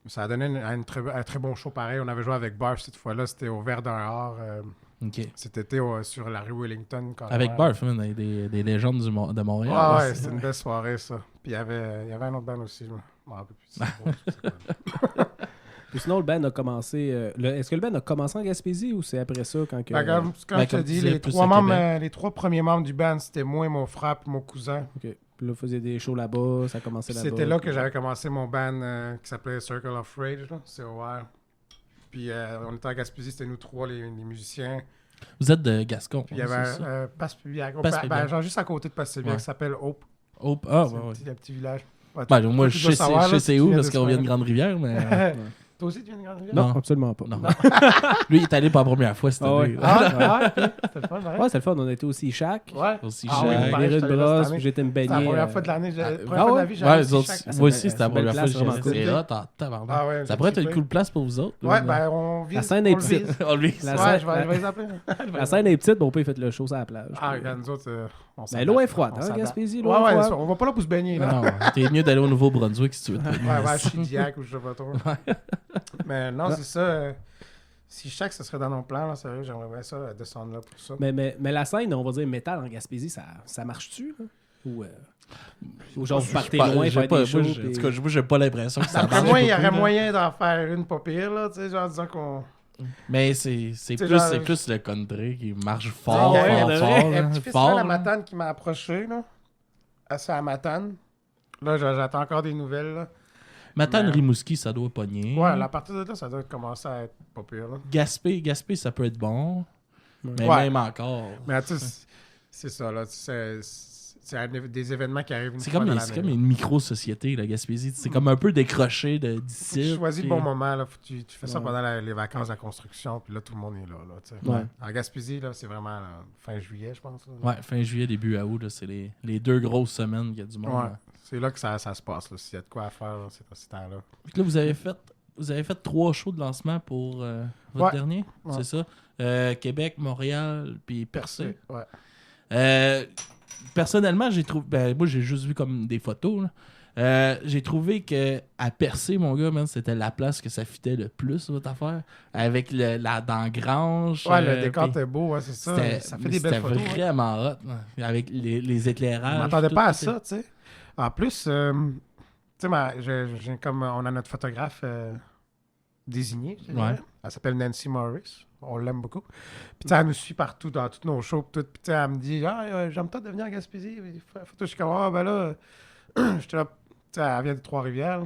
ça a donné un très bon show pareil. On avait joué avec Barf cette fois-là. C'était au Verdun Art. Cet été sur la rue Wellington. Avec Barf, des légendes de Montréal. Ah ouais, c'était une belle soirée ça. Puis il y avait un autre band aussi. Je m'en rappelle plus. Puis sinon, le band a commencé... est-ce que le band a commencé en Gaspésie ou c'est après ça quand que... Comme je te dis, les 3 premiers membres du band, c'était moi, mon frère et mon cousin. OK. Puis là, vous faisiez des shows là-bas, ça a commencé là-bas. C'était là que j'avais commencé mon band qui s'appelait Circle of Rage, là, COR. Puis on était à Gaspésie, c'était nous 3 les musiciens. Vous êtes de Gascon. Puis il y avait Passe-Pébiac. Genre juste à côté de Passe-Pébiac, qui s'appelle Hope. Un petit village. Moi, je sais c'est où parce qu'on vient de Grande-Rivière, mais... Toi aussi, tu viens de Grande-Rivière? Non, Non. absolument pas. Non. Lui, il est allé pour la première fois cette année. Ok. C'était le fun, pareil. Ouais, c'est le fun. On a été aussi Shack. Ouais. Aussi Ah oui, Shack. pareil, Les j'étais allé là brosse, cette année. puis j'étais me C'est la baigner. première fois de l'année. Première ah fois de ouais? la vie, Ouais, j'allais moi Shack. aussi, c'était la une belle première fois place, que vraiment j'ai cool. C'est hot en tabarnak. Ah ouais, Ça pourrait être une trippé. cool place pour vous autres. Ouais, ben on vise. La scène on est le petite. vise. On lui. La Ouais, scène- je vais les appeler. La scène est petite, mais on peut fait le show sur la plage. Ah, regarde, nous autres, on Mais s'adapte. l'eau est froide, On hein, s'adapte. Gaspésie, l'eau Ouais, est ouais, froide. on va pas là pour se baigner, là. Non, t'es mieux d'aller au Nouveau-Brunswick si tu veux. te baigner. Ouais, Chidiac ou je sais pas trop. Mais non, c'est ça. Si chaque, ce serait dans nos plans, là, sérieux, j'aimerais bien ça, descendre là pour ça. Mais la scène, on va dire métal en Gaspésie, ça marche-tu? Là? Ou genre, vous partez loin, faire des shows. En tout cas, moi, j'ai pas l'impression que ça D'après marche moi, il y beaucoup, aurait là. moyen d'en faire une pas pire, là, tu sais, genre disant qu'on... Mais c'est C'est plus, genre- c'est plus le country qui marche fort, Il y a fort, un fort. là. petit festival Fort, à là. Matane qui m'a approché, là. À Matane. Là, j'attends encore des nouvelles, là. Matane, Mais- Rimouski, ça doit pogner. Ouais, à partir de là, ça doit commencer à être pas pire, là. Gaspé, ça peut être bon. Mais Ouais. même encore. Mais tu sais, c'est ça, là. C'est des événements qui arrivent une C'est fois comme, dans c'est l'année. comme une micro-société, la Gaspésie. C'est comme un peu décroché d'ici. Tu choisis puis- le bon moment, là. Tu fais ça Ouais. pendant les vacances de la construction, puis là, tout le monde est là, tu sais. Ouais. En Gaspésie, là, c'est vraiment là, fin juillet, je pense. là. Ouais, fin juillet, début août, là, c'est les 2 grosses semaines qu'il y a du monde. Ouais. là. C'est là que ça se passe, là. S'il y a de quoi à faire, là, c'est à ce temps-là. Fait que là, vous avez fait 3 shows de lancement pour votre Ouais. dernier, Ouais. c'est ça? Québec, Montréal, puis Percé. Ouais. Personnellement, j'ai trouvé... Ben, moi, j'ai juste vu comme des photos, là. J'ai trouvé que à Percé, mon gars, man, c'était la place que ça fitait le plus, votre affaire. Avec la dans Grange. Ouais, le décor puis était beau, ouais, c'est ça. c'était- Ça fait des belles photos. C'était ouais. vraiment hot, là, avec les éclairages. Je m'attendais tout, pas à tout ça, tu sais. En plus, tu sais, comme on a notre photographe désignée, je dirais. Ouais. Elle s'appelle Nancy Morris. On l'aime beaucoup. Puis, tu sais, elle nous suit partout, dans tous nos shows. Puis, tu sais, elle me dit, j'aime tant de venir à Gaspésie. Photo, je suis comme, ah, ben là, j'étais là. Tu sais, elle vient de Trois-Rivières.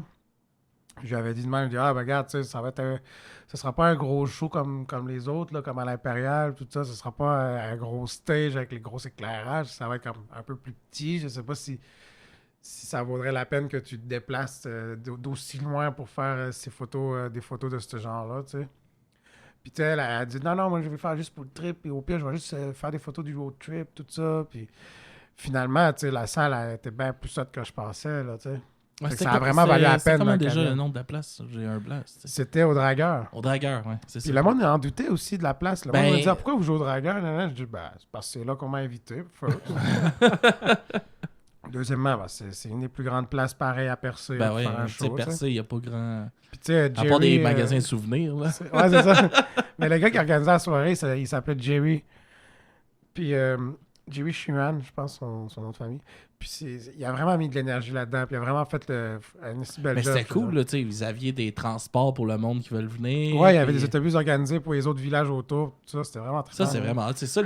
Je lui avais dit de même, je dis, ah, ben regarde, tu sais, ça va être ça sera pas un gros show comme les autres, là, comme à l'Impérial, tout ça. Ce sera pas un gros stage avec les gros éclairages. Ça va être comme un peu plus petit. Je sais pas si ça vaudrait la peine que tu te déplaces d'aussi loin pour faire ces photos, des photos de ce genre-là, tu sais. Puis, tu sais, elle a dit, non, moi, je vais faire juste pour le trip. Et au pire, je vais juste faire des photos du road trip, tout ça. Puis, finalement, tu sais, la salle elle était bien plus haute que je pensais, là, tu sais. Ouais, Fait que c'était ça a vraiment valu la peine. C'est comment là, déjà qu'elle le vienne. nom de la place? J'ai un blanc. C'était au Dragueur. Au Dragueur, ouais. C'est Puis ça. le monde en doutait aussi de la place. Le Ben- monde me disait, pourquoi vous jouez au Dragueur? Je dis, ben, c'est parce que c'est là qu'on m'a invité. first. Deuxièmement, ben, c'est une des plus grandes places pareilles à Percé Ben pour oui, faire un tu sais, show. tu sais. Percé, il n'y a pas grand... Puis, tu sais, À part des Jerry, magasins de souvenirs, là. Ouais, c'est ça. Mais le gars qui organisait la soirée, il s'appelait Jerry. Puis Jerry Sheeran, je pense, son nom de famille. Puis il a vraiment mis de l'énergie là-dedans. Puis il a vraiment fait une si belle Mais job. c'était cool, là, tu sais, vous aviez des transports pour le monde qui veulent venir. Ouais, il y avait puis- des autobus organisés pour les autres villages autour. Tout ça, c'était vraiment très Ça, fun. c'est vraiment... C'est ça,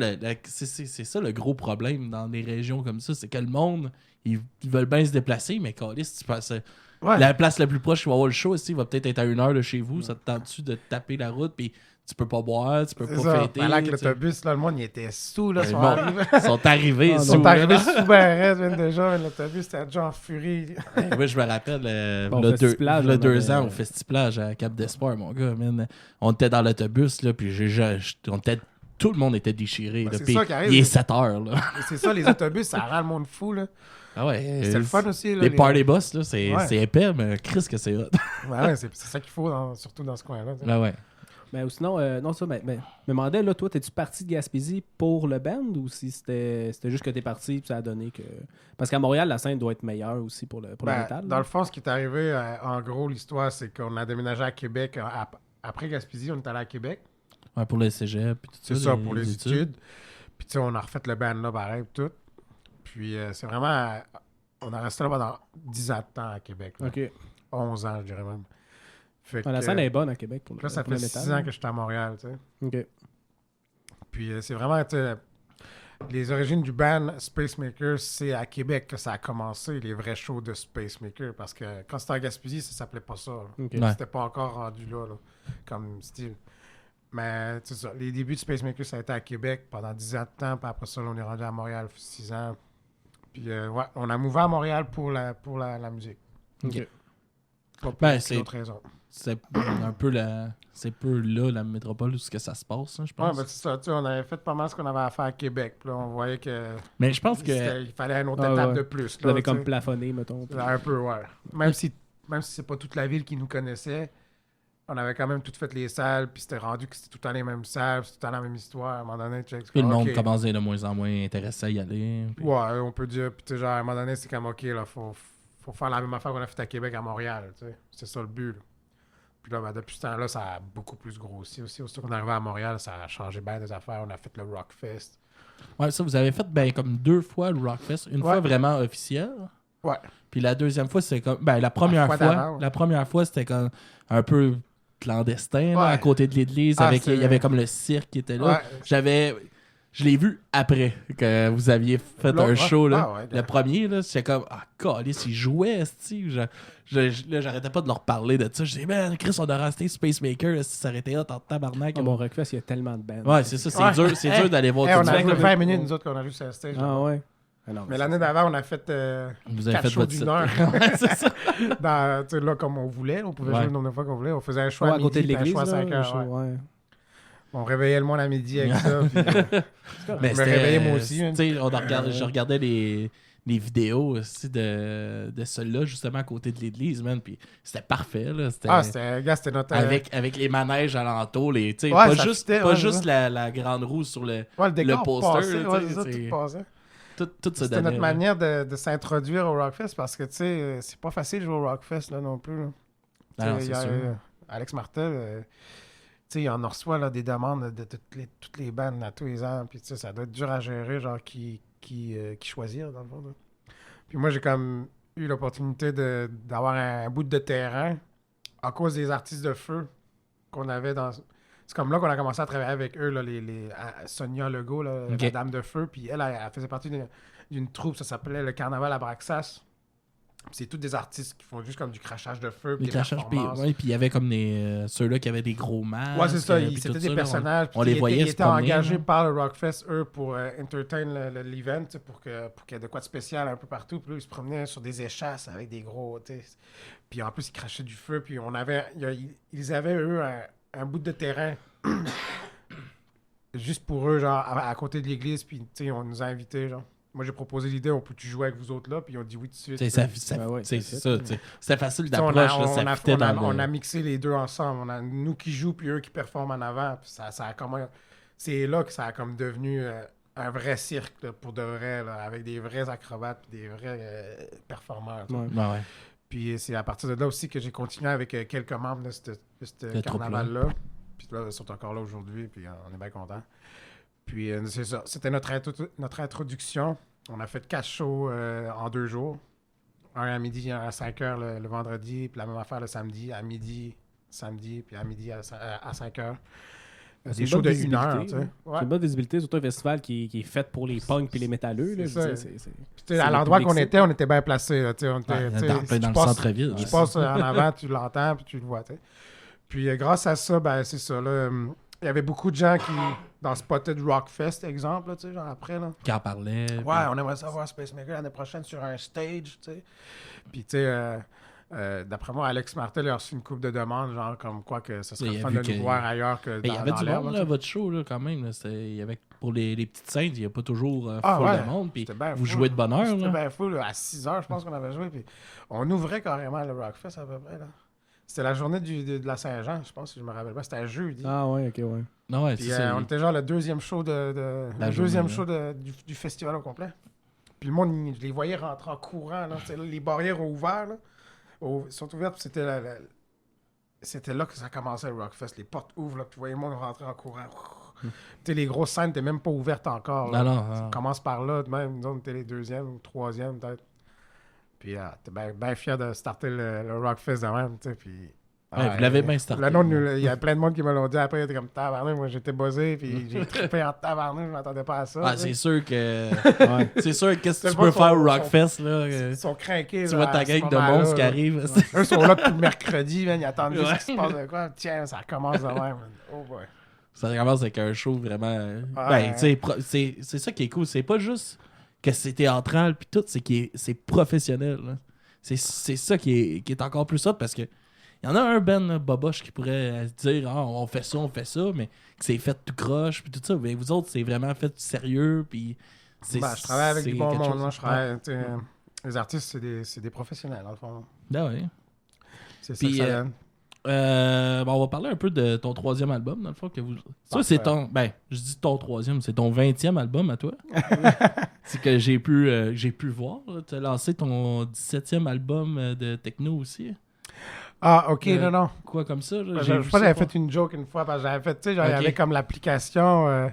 c'est ça le gros problème dans des régions comme ça, c'est que le monde, ils veulent bien se déplacer, mais câlisse, tu passes... Ouais. La place la plus proche où il va avoir le show, ici, va peut-être être à 1 heure de chez vous. Ça te tente-tu de te taper la route, puis tu peux pas boire, tu peux C'est pas ça. fêter. Pendant que tu sais. l'autobus, là, le monde, il était sous, là, Le sont monde- arrivés. Ils sont arrivés Ah, sous, Ils sont là. arrivés sous Barrette, viennent déjà, mais l'autobus, c'était déjà en furie. Moi, je me rappelle, Bon, le Festiplage, on 2 avait- ans au Festiplage à Cap d'Espoir, mon gars. Man. On était dans l'autobus, là, puis tout le monde était déchiré. Ben, là, c'est puis ça qui arrive. il est 7 heures. Là. Et c'est ça, les autobus, ça rend le monde fou, là. Ah ouais, C'était le fun aussi, là. Les party bus, là, c'est Ouais. c'est épais, mais Chris que c'est hot. Ouais, c'est ça qu'il faut, surtout dans ce coin-là. tu sais. Ah ouais. Mais ou sinon, non, ça, mais me demandais, là, toi, t'es-tu parti de Gaspésie pour le band ou si c'était juste que t'es parti et ça a donné que. Parce qu'à Montréal, la scène doit être meilleure aussi pour le Ben, métal. dans le fond, ce qui est arrivé, en gros, l'histoire, c'est qu'on a déménagé à Québec. Après Gaspésie, on est allé à Québec. Ouais, pour le cégep, puis tout ça. C'est ça, pour les études. Puis, tu sais, on a refait le band là, pareil, puis tout. Puis, c'est vraiment. On a resté là pendant 10 ans de temps à Québec. là. OK. 11 ans, je dirais même. Fait La que, scène est bonne à Québec pour le là, ça pour fait le 6 métal. ans que je suis à Montréal, tu sais. OK. Puis, c'est vraiment. tu sais, les origines du band Space Maker, c'est à Québec que ça a commencé, les vrais shows de Space Maker. Parce que quand c'était à Gaspésie, ça s'appelait pas ça. là. OK. Ouais. C'était pas encore rendu là, comme style. Mais c'est ça, les débuts de Space Maker, ça a été à Québec pendant 10 ans de temps. Puis après ça, on est rendu à Montréal 6 ans. Puis ouais, on a mouvé à Montréal pour la musique. OK. Pas Ben, pour c'est- d'autres raisons. C'est un peu la métropole où ce que ça se passe, hein, je Ouais, pense. ben c'est ça. Tu sais, on avait fait pas mal ce qu'on avait à faire à Québec. Puis là, on voyait que Mais je pense que il fallait une autre Ah, étape ouais. de plus. Vous avez tu sais. comme plafonné, mettons. Un peu, ouais. Même si c'est pas toute la ville qui nous connaissait, on avait quand même tout fait les salles, puis c'était rendu que c'était tout le temps les mêmes salles, c'était tout le temps la même histoire. À un moment donné, tu sais, le monde ok. commence à être de moins en moins intéressé à y aller. Puis- Ouais, on peut dire. Puis tu sais, genre, à un moment donné, c'est comme, ok, là, faut faire la même affaire qu'on a fait à Québec, à Montréal, tu sais. C'est ça le but, là. Puis là, ben, depuis ce temps-là, ça a beaucoup plus grossi aussi. Aussitôt qu'on est arrivé à Montréal, ça a changé bien des affaires. On a fait le Rockfest. Ouais, ça, vous avez fait comme 2 fois le Rockfest. Une fois vraiment officiel. Ouais. Puis la deuxième fois, c'était comme. Ben, la première fois fois, d'avant, ouais. la première fois, c'était comme un peu clandestin, là, Ouais. à côté de l'église. Ah, Il y avait comme le cirque qui était là. Ouais. Je l'ai vu après que vous aviez fait Là, un ouais. show. Là. Ah, ouais. Le premier, là, c'était comme, câlisse, ils jouaient, esti. Là, j'arrêtais pas de leur parler de ça. Je disais, man, Chris, on a resté Spacemaker, si ça aurait été là, en tabarnak. À mon Rockfest, il y a tellement de bands. Ouais, c'est ça, c'est Ouais. dur d'aller voir Hey, tout on le a monde. joué là. 20 minutes, nous autres, qu'on a vu sur le stage. Ah ouais. Ah non, Mais l'année d'avant, on a fait Vous avez 4 fait shows votre d'une set. heure. Ouais, c'est ça. Dans, tu sais, là, comme on voulait. On pouvait Ouais. jouer le nombre de fois qu'on voulait. On faisait un show Ouais, à à côté de midi, puis un l'église. show à là, 5 heures. le Ouais. show, ouais. On réveillait le monde à midi avec ça. Puis, Mais me c'était- réveillais moi aussi, hein. tu sais, je regardais les vidéos aussi de ceux-là, justement, à côté de l'église, man. Puis c'était parfait, là. c'était notre. Avec les manèges alentour, tu sais, Ouais, pas ça juste, fitait, pas ouais, juste c'est la grande roue sur le décor le poster, passait, là, ouais, tu sais, c'est ça, c'est- tout passait. tout se C'était donnait. notre là. manière de s'introduire au Rockfest parce que, tu sais, c'est pas facile de jouer au Rockfest, là, non plus. Là. Ah non, Tu sais, c'est il y a, sûr. Alex Martel, tu sais, il en reçoit là, des demandes de toutes les bandes à tous les ans. Puis, tu sais, ça doit être dur à gérer, genre, qui choisir, dans le fond. Là. Puis moi, j'ai comme eu l'opportunité d'avoir un bout de terrain à cause des artistes de feu qu'on avait dans... C'est comme là qu'on a commencé à travailler avec eux, là, Sonia Legault, là, Ok. la Dame de Feu. Puis elle faisait partie d'une troupe, ça s'appelait le Carnaval à Braxas. Puis c'est tous des artistes qui font juste comme du crachage de feu. Les des crachages, puis performances. il y avait comme ceux-là qui avaient des gros masques. Ouais, c'est ça. puis C'était tout des ça, là, personnages. on puis les voyait Ils se étaient promener, engagés là. par le Rockfest, eux, pour entertain l'event, tu sais, pour qu'il y ait de quoi de spécial un peu partout. Puis là, ils se promenaient sur des échasses avec des gros... tu sais. Puis en plus, ils crachaient du feu. Puis ils avaient, eux, un bout de terrain juste pour eux, genre, à côté de l'église. Puis, tu sais, on nous a invités, genre. Moi, j'ai proposé l'idée, on peut-tu jouer avec vous autres là? Puis ils ont dit oui tout de suite. Tu sais, c'est c'est ça. tu sais. C'était facile Tu sais, on d'approche. a- là, on ça a- fitait on a- dans on le- a mixé les deux ensemble. Nous qui jouons, puis eux qui performent en avant. Puis ça a comme c'est là que ça a comme devenu un vrai cirque, là, pour de vrai, là, avec des vrais acrobates puis des vrais performeurs. tu sais. Ouais. Ouais. Puis c'est à partir de là aussi que j'ai continué avec quelques membres de ce Le carnaval-là. Puis là, ils sont encore là aujourd'hui, puis on est bien contents. Puis c'est ça. C'était notre introduction. On a fait 4 shows en 2 jours. Un à midi, un à 5 heures le vendredi, puis la même affaire le samedi, à midi, samedi, puis à midi à 5 heures. C'est Des une shows bonne de 1 heure, visibilité, tu sais. là. Ouais. C'est une bonne visibilité, surtout un festival qui est fait pour les punks et les métalleux. Là, C'est je veux ça. dire, c'est- Puis, tu sais, c'est à le l'endroit public qu'on cible. était, on était bien placés. Là, tu sais, on était, Ouais, tu sais, dans si le tu passes- centre-ville. Tu ouais. passes en avant, tu l'entends, puis tu le vois. Tu sais. Puis grâce à ça, ben, c'est ça. Là, il y avait beaucoup de gens qui, dans Spotted Rockfest, exemple, là, tu sais, genre après. Là. Qui en parlait. puis- Ouais, on aimerait savoir Spacemaker l'année prochaine sur un stage, tu sais. Puis, tu sais, d'après moi, Alex Martel a reçu une couple de demandes, genre comme quoi que ce serait Il le a fun vu de que- nous voir ailleurs que Mais il y avait dans du l'herbe, monde, tu là, sais. votre show, là, quand même. Là, il y avait, pour les petites scènes, il n'y a pas toujours Ah, full ouais. de monde. Puis C'était bien vous full. jouez de bonne heure. C'était Là. bien fou, là. À 6 heures, je pense qu'on avait joué. Puis on ouvrait carrément le Rockfest à peu près, là. C'était la journée de la Saint-Jean, je pense, si je me rappelle pas. C'était un jeudi. Ah ouais, ok, ouais. Non, ouais, Puis c'est ça. on était genre le deuxième show La le journée, deuxième là. show du festival au complet. Puis le monde, je les voyais rentrer en courant. Là. Tu sais, là, les barrières ont ouvert. Là. Sont ouvertes. Puis c'était là que ça commençait le Rockfest. Les portes ouvrent. Là, puis tu voyais le monde rentrer en courant. Tu sais, les grosses scènes n'étaient même pas ouvertes encore. Là. Non, non, Ça non. commence par là. Même, nous, on était les deuxièmes ou troisièmes peut-être. Puis t'es bien fier de starter le Rockfest de même. Tu sais, puis... Ouais, vous l'avez bien starté. Le nom, il y a plein de monde qui me l'ont dit après. J'étais comme tabarnak. Moi, j'étais buzzé. Puis j'ai trippé en tabarnak. Je m'attendais pas à ça. Ah, tu sais. c'est sûr que. Ouais. C'est sûr, qu'est-ce que C'est tu pas peux son- faire au son- Rockfest, là? Ils sont craqués. Tu là, vois ta à ce gang de moment-là, monstres qui là. arrivent. Eux sont là depuis le mercredi, man. Ils attendent juste Ouais. qu'il se passe de quoi. Tiens, ça commence de même, man. Oh boy. Ça commence avec un show vraiment. Ouais. Ben, tu sais, c'est ça qui est cool. C'est pas juste que c'est théâtral puis tout, c'est c'est professionnel. Là. c'est ça qui est encore plus hot parce que il y en a un Ben Boboche qui pourrait dire on fait ça, mais que c'est fait tout croche puis tout ça. Mais vous autres, c'est vraiment fait sérieux puis je travaille avec du bon monde. Moi, je travaille. Ouais. Les artistes, c'est des professionnels, dans le fond. Ben ouais. C'est ça que ça donne. On va parler un peu de ton 3e album, dans le fond. Ça, c'est ton... Ben, je dis ton 3e, c'est ton 20e album à toi. C'est que j'ai pu voir. Tu as lancé ton 17e album de techno aussi. Ah, OK, non. Quoi comme ça? Je crois que j'avais fait une joke une fois, parce que j'avais fait, tu sais, il y avait comme l'application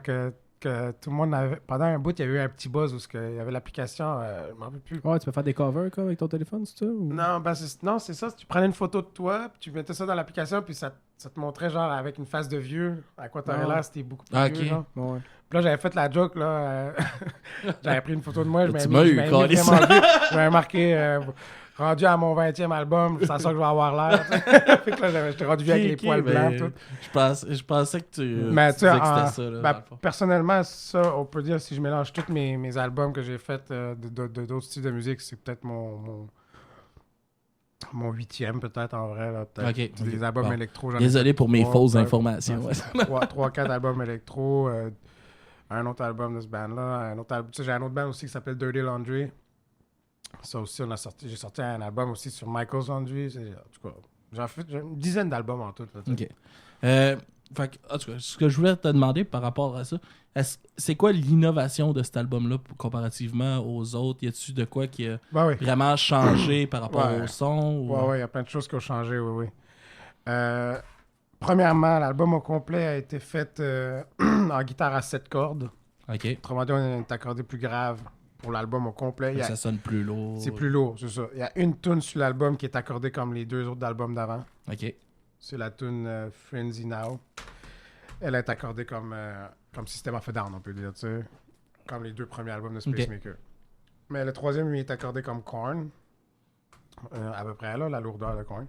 que tout le monde avait. Pendant un bout, il y avait eu un petit buzz où il y avait l'application, je m'en rappelle plus. Ouais, tu peux faire des covers quoi, avec ton téléphone, c'est ça? Ou... Non, c'est ça. Tu prenais une photo de toi, puis tu mettais ça dans l'application, puis ça te montrait, genre, avec une face de vieux, à quoi t'aurais l'air, c'était beaucoup plus vieux, genre. Ouais. Puis là, j'avais fait la joke, là. J'avais pris une photo de moi, je Tu m'avais mis vraiment vieux. Je m'avais marqué... rendu à mon 20e album, c'est ça que je vais avoir l'air. Fait que là, j'étais rendu vieux avec les poils blancs. Tout. Je pensais que tu disais que c'était ça. Là, personnellement, ça, on peut dire, si je mélange tous mes albums que j'ai faits d'autres styles de musique, c'est peut-être mon 8e, peut-être, en vrai. Là, peut-être. Des albums électro. Désolé pour mes fausses informations. 3-4 albums électro. Un autre album de ce band-là. J'ai un autre band aussi qui s'appelle Dirty Laundry. Ça aussi, j'ai sorti un album aussi sur Michael's Laundry. En tout cas, j'ai une dizaine d'albums en tout. Là, OK. En tout cas, ce que je voulais te demander par rapport à ça, c'est quoi l'innovation de cet album-là comparativement aux autres? Y a-tu de quoi qui a vraiment changé par rapport au son? Oui, il y a plein de choses qui ont changé, oui. Premièrement, l'album au complet a été fait en guitare à 7 cordes. OK. Autrement dit, on est accordé plus grave. Pour l'album au complet. Ça sonne plus lourd. C'est plus lourd, c'est ça. Il y a une tune sur l'album qui est accordée comme les 2 autres albums d'avant. OK. C'est la tune Frenzy Now. Elle est accordée comme System of a Down, on peut dire, tu sais. Comme les 2 premiers albums de Spacemaker. Mais le 3e, lui, est accordé comme Korn. À peu près, là, la lourdeur de Korn.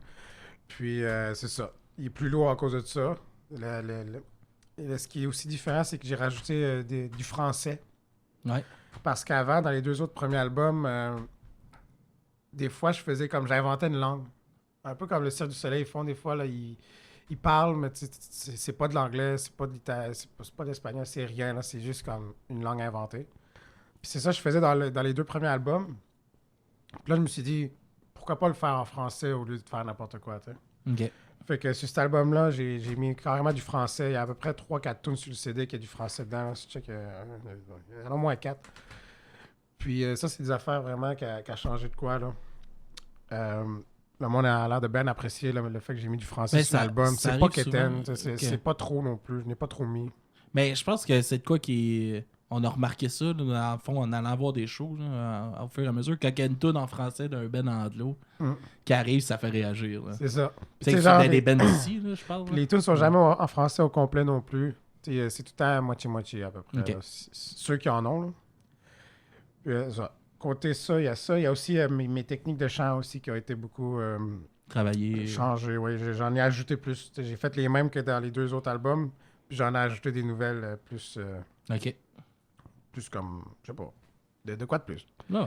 Puis, c'est ça. Il est plus lourd à cause de ça. Ce qui est aussi différent, c'est que j'ai rajouté du français. Ouais. Parce qu'avant, dans les 2 autres premiers albums, des fois, je faisais comme... J'inventais une langue. Un peu comme le Cirque du Soleil, ils font des fois, là, ils parlent, mais c'est pas de l'anglais, c'est pas de l'italien, c'est pas de l'espagnol, c'est rien, là, c'est juste comme une langue inventée. Puis c'est ça que je faisais dans les 2 premiers albums. Puis là, je me suis dit, pourquoi pas le faire en français au lieu de faire n'importe quoi, tu sais. OK. Fait que sur cet album-là, j'ai mis carrément du français. Il y a à peu près 3-4 tunes sur le CD qui a du français dedans. Là, il y en a au moins 4. Puis ça, c'est des affaires vraiment qui a changé de quoi, là. Le monde a l'air de bien apprécier le fait que j'ai mis du français sur l'album. C'est pas quétaine. C'est pas trop non plus. Je n'ai pas trop mis. Mais je pense que c'est de quoi qui... On a remarqué ça, là, dans le fond, en allant voir des shows, là, au fur et à mesure. Quand il y a une tune en français d'un Ben Anglo qui arrive, ça fait réagir. Là. C'est ça. C'est genre des bands d'ici, là, je parle. Les tunes sont jamais en français au complet non plus. C'est tout le temps moitié-moitié, à peu près. Okay. Ceux qui en ont, là. Ça. Côté ça, il y a ça. Il y a aussi mes techniques de chant aussi qui ont été beaucoup changées. Oui, j'en ai ajouté plus. J'ai fait les mêmes que dans les 2 autres albums, puis j'en ai ajouté des nouvelles plus... OK. Plus comme, je sais pas, de quoi de plus? Ouais.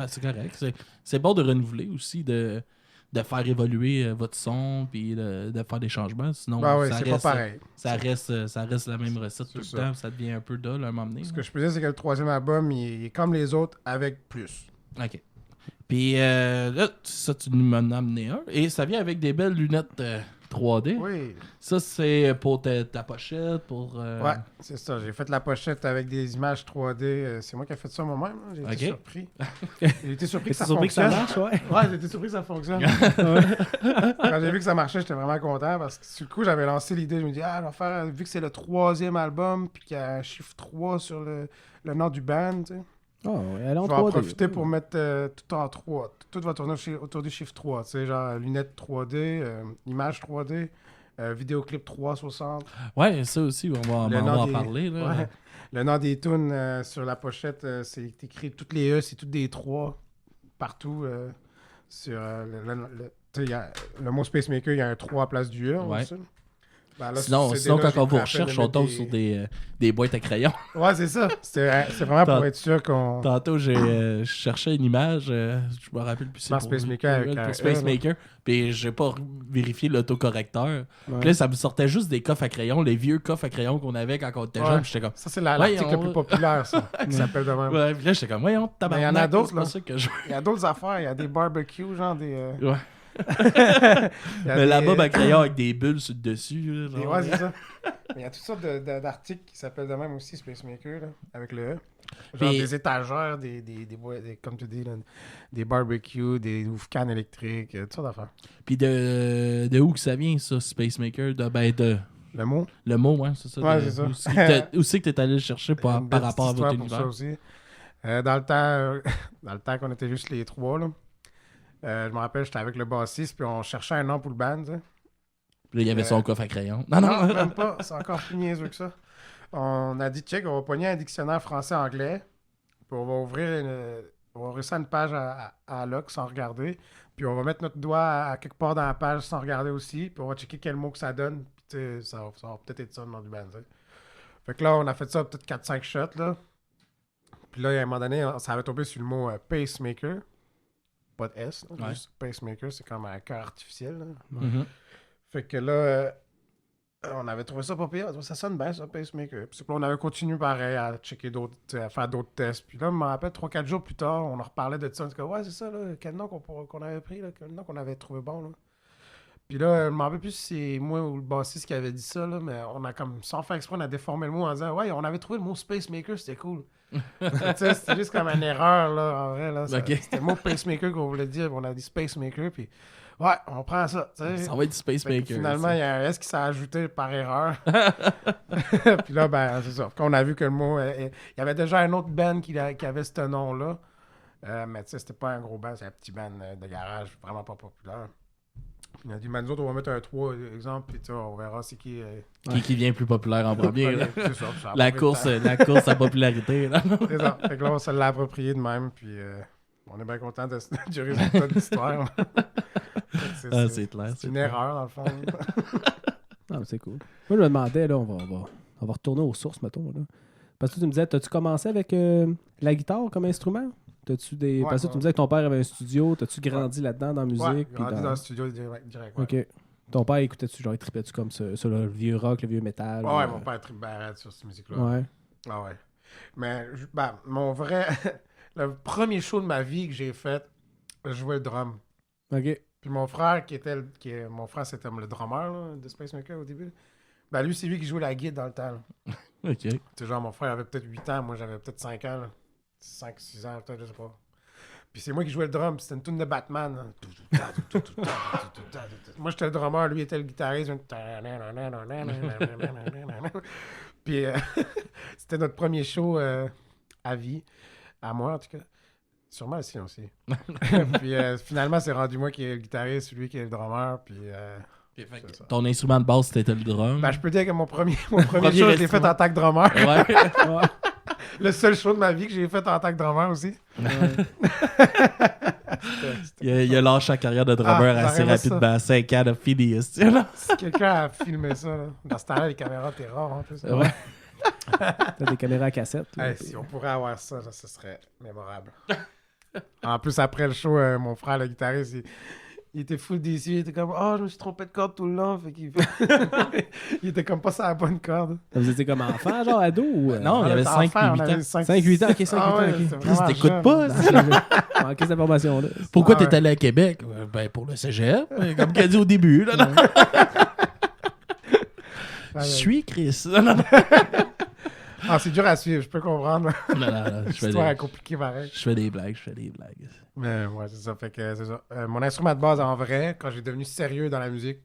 C'est correct. C'est bon de renouveler aussi, de faire évoluer votre son, puis de faire des changements. Sinon, c'est reste, pas pareil. Ça reste la même recette tout le temps. Ça devient un peu dull à un moment donné. Ce que je peux dire, c'est que le 3e album, il est comme les autres, avec plus. OK. Puis là, ça, tu m'en as amené un. Et ça vient avec des belles lunettes 3D. Oui. Ça, c'est pour ta pochette, pour... Ouais, c'est ça. J'ai fait la pochette avec des images 3D. C'est moi qui ai fait ça moi-même. J'ai été surpris. J'ai été surpris que ça fonctionne. Que ça marche, ouais. Ouais, j'ai été surpris que ça fonctionne. Quand j'ai vu que ça marchait, j'étais vraiment content parce que sur le coup, j'avais lancé l'idée. Je me dis, je vais faire, vu que c'est le 3e album, puis qu'il y a un chiffre 3 sur le nom du band, tu sais. Oh, elle est en 3D. Je vais en profiter pour mettre tout en 3. Tout va tourner autour du chiffre 3. Tu sais, genre lunettes 3D, images 3D, vidéoclip 360. Ouais, ça aussi, on va en parler. Là. Ouais. Le nom des tunes sur la pochette, c'est écrit toutes les E, c'est toutes des 3 partout. Sur le mot Spacemaker, il y a un 3 à place du E. Ouais. Ben là, Sinon, quand on vous recherche, on tombe sur des boîtes à crayons. Ouais, c'est ça. C'est vraiment pour être sûr qu'on... Tantôt, je cherchais une image, je me rappelle plus. Pour Space Maker avec pour Space Maker, puis j'ai pas vérifié l'autocorrecteur. Ouais. Puis là, ça me sortait juste des coffres à crayons, les vieux coffres à crayons qu'on avait quand on était jeune. J'étais comme... Ça, c'est l'article le plus populaire, ça, qui s'appelle de même. Ouais, puis là, j'étais comme, voyons, tabarnak. Mais il y en a d'autres, là. Il y a d'autres affaires. Il y a des barbecues, genre des... Ouais. Mais là-bas, à crayon avec des bulles sur le dessus. Là, ouais, c'est ça. Mais il y a toutes sortes d'articles qui s'appellent de même aussi, Space Maker, là, avec le E. Genre des étagères, comme tu dis, là, des barbecues, des ouf-cannes électriques, toutes sortes d'affaires. Puis de où que ça vient, ça, Space Maker? Le mot? Le mot, ouais, c'est ça. Ouais, c'est ça. Où c'est que t'es allé le chercher par rapport à votre univers? Ça aussi. Dans le temps qu'on était juste les trois, là. Je me rappelle, j'étais avec le bassiste, puis on cherchait un nom pour le band. Puis là, il y avait son coffre à crayon. Non, même pas. C'est encore plus niaiseux que ça. On a dit, check, on va pogner un dictionnaire français-anglais, puis on va ouvrir ça une page à lock sans regarder, puis on va mettre notre doigt à quelque part dans la page sans regarder aussi, puis on va checker quel mot que ça donne, puis ça va peut-être être ça le nom du band. T'sais. Fait que là, on a fait ça peut-être 4-5 shots, là. Puis là, à un moment donné, ça avait tombé sur le mot pacemaker. Pas de S, là, juste pacemaker, c'est comme un cœur artificiel. Là. Mm-hmm. Fait que là, on avait trouvé ça pas pire. Ça sonne bien, ça, pacemaker. Puis on avait continué pareil à checker d'autres, à faire d'autres tests. Puis là, je me rappelle, 3-4 jours plus tard, on en reparlait de ça. On dit, ouais, c'est ça, là, quel nom qu'on avait pris, là, quel nom qu'on avait trouvé bon. Là. Puis là, je me rappelle plus si c'est moi ou le bassiste qui avait dit ça, là, mais on a comme, sans faire exprès, on a déformé le mot en disant, ouais, on avait trouvé le mot pacemaker, c'était cool. C'était juste comme une erreur, là, en vrai. Là, C'était le mot pacemaker qu'on voulait dire. On a dit spacemaker, puis ouais, on prend ça. T'sais. Ça va être spacemaker. Finalement, il y a un S qui s'est ajouté par erreur. Puis là, ben, c'est ça. Quand on a vu que le mot. Il y avait déjà un autre band qui avait ce nom-là. Mais tu sais, c'était pas un gros band, c'est un petit band de garage, vraiment pas populaire. Il a dit, mais nous autres, on va mettre un 3 exemple, puis on verra c'est qui. Qui vient plus populaire en premier. Là. C'est ça, la course à popularité. Là. C'est ça. Fait que là, on se l'a approprié de même, puis on est bien content du résultat de l'histoire. C'est clair. C'est une erreur, dans le fond. Ah, c'est cool. Moi, je me demandais, là, on va retourner aux sources, mettons. Là. Parce que tu me disais, t'as-tu commencé avec la guitare comme instrument? Parce que tu me disais que ton père avait un studio, t'as-tu grandi là-dedans dans la musique? Ouais, grandi dans le studio direct. Ouais. OK. Ton père écoutait-tu, genre, il tripait-tu comme ça, sur le vieux rock, le vieux métal? Ouais, mon père tripait sur cette musique-là. Ouais. Ah ouais. Mais, mon vrai... le premier show de ma vie que j'ai fait, je jouais le drum. OK. Puis mon frère, mon frère, c'était le drummer là, de Space Maker au début. Ben lui, c'est lui qui jouait la guide dans le temps. Là. OK. C'est genre, mon frère avait peut-être 8 ans, moi j'avais peut-être 5 ans. Là. 5-6 ans, peut-être, je sais pas. Puis c'est moi qui jouais le drum, puis c'était une tune de Batman. Moi, j'étais le drummer, lui était le guitariste. Puis c'était notre premier show à vie, à moi en tout cas. Sûrement le sien aussi. Puis finalement, c'est rendu moi qui est le guitariste, lui qui est le drummer, puis... Ton instrument de base, c'était le drum. Ben, je peux dire que mon premier show, je l'ai fait en tant que drummer. Ouais. Le seul show de ma vie que j'ai fait en tant que drummer aussi. Il a lâché sa carrière de drummer assez rapidement. 5 ans de Phineas. Si quelqu'un a filmé ça, là. Dans ce temps-là, les caméras étaient rares en plus. Ouais. T'as des caméras à cassette. Là, si on pourrait avoir ça, ce serait mémorable. En plus, après le show, mon frère, le guitariste, il était full déçu. Il était comme, je me suis trompé de corde tout le long. Fait qu'il... il était comme pas sur la bonne corde. Vous étiez comme enfant, genre ado ou... Non, il avait 5-8 ans. 5-8 ans, ok, 5-8 ans. Ok. Chris, t'écoutes pas. Manqué cette information-là. Pourquoi t'es allé à Québec? Ben, pour le cégep. Comme qu'elle dit au début. Là, Je suis Chris. C'est dur à suivre, je peux comprendre. Non, L'histoire est compliquée pareil. Je fais des blagues. Mais ouais, c'est ça. Fait que c'est ça. Mon instrument de base en vrai, quand j'ai devenu sérieux dans la musique,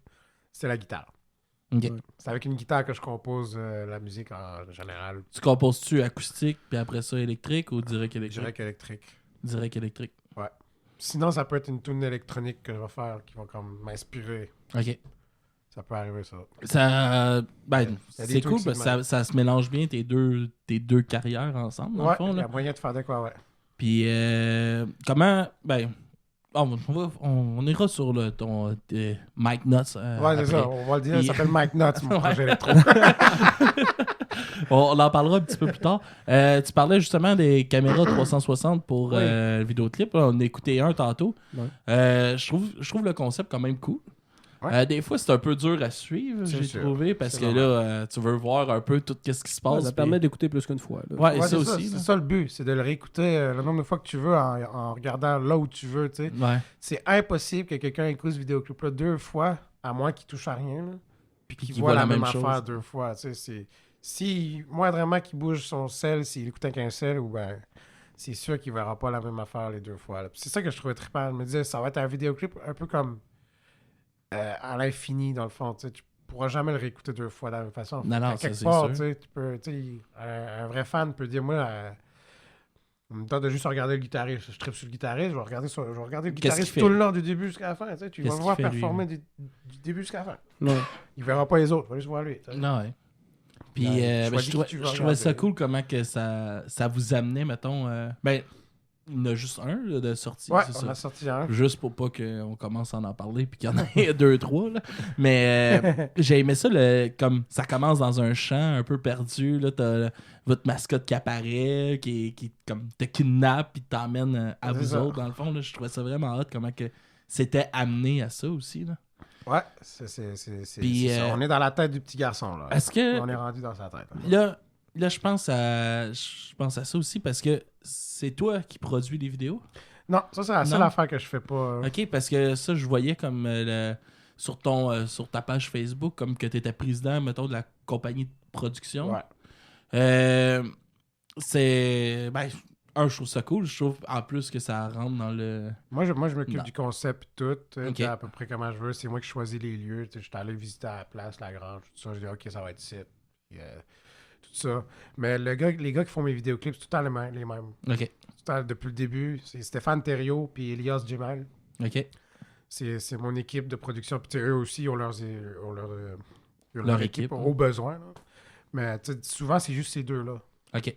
c'est la guitare. Okay. C'est avec une guitare que je compose la musique en général. Tu composes-tu acoustique, puis après ça électrique ou direct électrique? Direct électrique. Ouais. Sinon, ça peut être une tune électronique que je vais faire qui va comme m'inspirer. OK. Ça peut arriver, ça. C'est cool parce que ça se mélange bien tes deux carrières ensemble, dans le fond. Il y a moyen de faire de quoi, ouais. Puis, comment... On ira sur ton Mike Nuts. Ouais, c'est ça. On va le dire. Puis- Ça s'appelle Mike Nuts, mon Ouais. projet électro. On en parlera un petit peu plus tard. Tu parlais justement des caméras 360 pour Oui. le vidéoclip. Là, on a écouté un tantôt. Ouais. Je trouve le concept quand même cool. Ouais. Des fois, c'est un peu dur à suivre, C'est j'ai sûr. trouvé, parce C'est que là, tu veux voir un peu tout ce qui se passe. Ça puis- permet d'écouter plus qu'une fois. Là. Ouais, Ouais, ça c'est ça, aussi. c'est là. ça le but, c'est de le réécouter le nombre de fois que tu veux en regardant là où tu veux, tu sais. Ouais. C'est impossible que quelqu'un écoute ce vidéoclip-là 2 fois, à moins qu'il touche à rien, là, puis qu'il qu'il voit voit la la même même affaire chose. 2 fois, tu sais. Si, moindrement qu'il bouge son sel, s'il écoute qu'un sel, ou ben, c'est sûr qu'il verra pas la même affaire les 2 fois. Là. Puis c'est ça que je trouvais trippant. Je me disais, ça va être un vidéoclip un peu comme à l'infini, dans le fond, tu sais. Tu pourras jamais le réécouter 2 fois de la même façon. Non, non, À ça, quelque c'est part, sûr. tu sais, un vrai fan peut dire, moi, on me tente de juste regarder le guitariste. Je tripe sur le guitariste, je vais regarder le Qu'est-ce guitariste qu'il tout fait? le long du début jusqu'à la fin. Tu sais, tu vas Qu'est-ce le voir qu'il fait, lui? performer du début jusqu'à la fin. Non. Il verra pas les autres, il va juste voir lui. tu sais. Non, ouais. Puis Ouais, ben, choisis qui tu veux je trouvais ça regarder. cool comment que ça vous amenait, mettons. Ben, il y en a juste un là, de sortie, Ouais, c'est on ça. a sorti un. Juste pour pas qu'on commence à en parler puis qu'il y en ait 2, 3. Là. Mais j'ai aimé ça, comme ça commence dans un champ un peu perdu. Là, t'as votre mascotte qui apparaît, qui comme, te kidnappe puis t'emmène à C'est vous ça. autres. Dans le fond, là, je trouvais ça vraiment hot comment que c'était amené à ça aussi. Là. Ouais, c'est Puis, ça. On est dans la tête du petit garçon. Là. Est-ce que On est rendu dans sa tête. Là. là je pense à ça aussi parce que c'est toi qui produis les vidéos. Non, ça, c'est la seule Non. affaire que je fais pas. OK, parce que ça, je voyais comme sur ta page Facebook, comme que tu étais président, mettons, de la compagnie de production. Ouais. C'est. Ben, je trouve ça cool. Je trouve en plus que ça rentre dans le. Moi, je m'occupe Non. du concept et tout. Tu sais, Ok. à peu près comment je veux. C'est moi qui choisis les lieux. Tu sais, j'étais allé visiter à la place, la grange, tout ça. Je dis, OK, ça va être ici. Puis, tout ça. Mais les gars qui font mes vidéoclips, c'est tout le temps les mêmes. OK. Tout le temps, depuis le début. C'est Stéphane Thériault puis Elias Djemal. OK. C'est mon équipe de production. Puis tu sais, eux aussi ont leur équipe ouais. au besoin. Là. Mais tu sais, souvent, c'est juste ces deux-là. OK.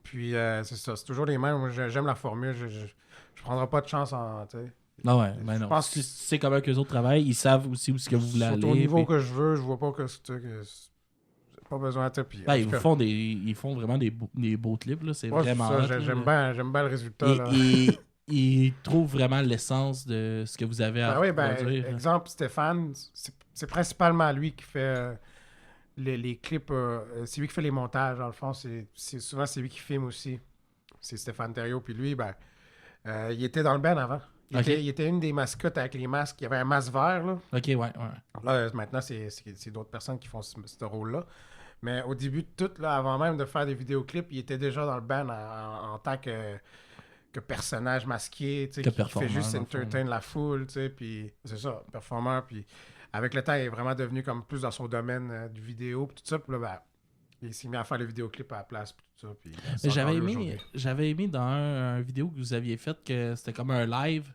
Puis c'est ça, c'est toujours les mêmes. Moi, j'aime la formule. Je prendrai pas de chance en. tu sais. Non, ouais, ben Je non. pense Tu sais comment que les autres travaillent, ils savent aussi où ce que vous voulez aller. Surtout au niveau puis- que je veux, je vois pas que c'est pas besoin de ça. Puis, Ben, en ils tout vous cas, font ils font vraiment des beaux clips, là. C'est ouais, c'est vraiment ça, hot, là. j'aime bien le résultat. Et- Là. ils trouvent vraiment l'essence de ce que vous avez à Ben oui, ben, produire. là. exemple, Stéphane, c'est principalement lui qui fait les clips. C'est lui qui fait les montages, dans le fond. Souvent, c'est lui qui filme aussi. C'est Stéphane Thériault. Puis lui, ben, il était dans le band avant. Ok. Il était une des mascottes avec les masques. Il y avait un masque vert, là. OK, ouais. Là, maintenant, c'est d'autres personnes qui font ce rôle-là. Mais au début de tout, là, avant même de faire des vidéoclips, il était déjà dans le band en tant que personnage masqué, tu sais, Que qui fait performeur, juste dans le fond. entertain la foule, tu sais, puis c'est ça, performeur, puis avec le temps, il est vraiment devenu comme plus dans son domaine du vidéo, puis tout ça, puis là, ben, il s'est mis à faire les vidéoclips à la place, puis tout ça, puis c'est Mais encore là aujourd'hui. j'avais aimé dans un vidéo que vous aviez fait que c'était comme un live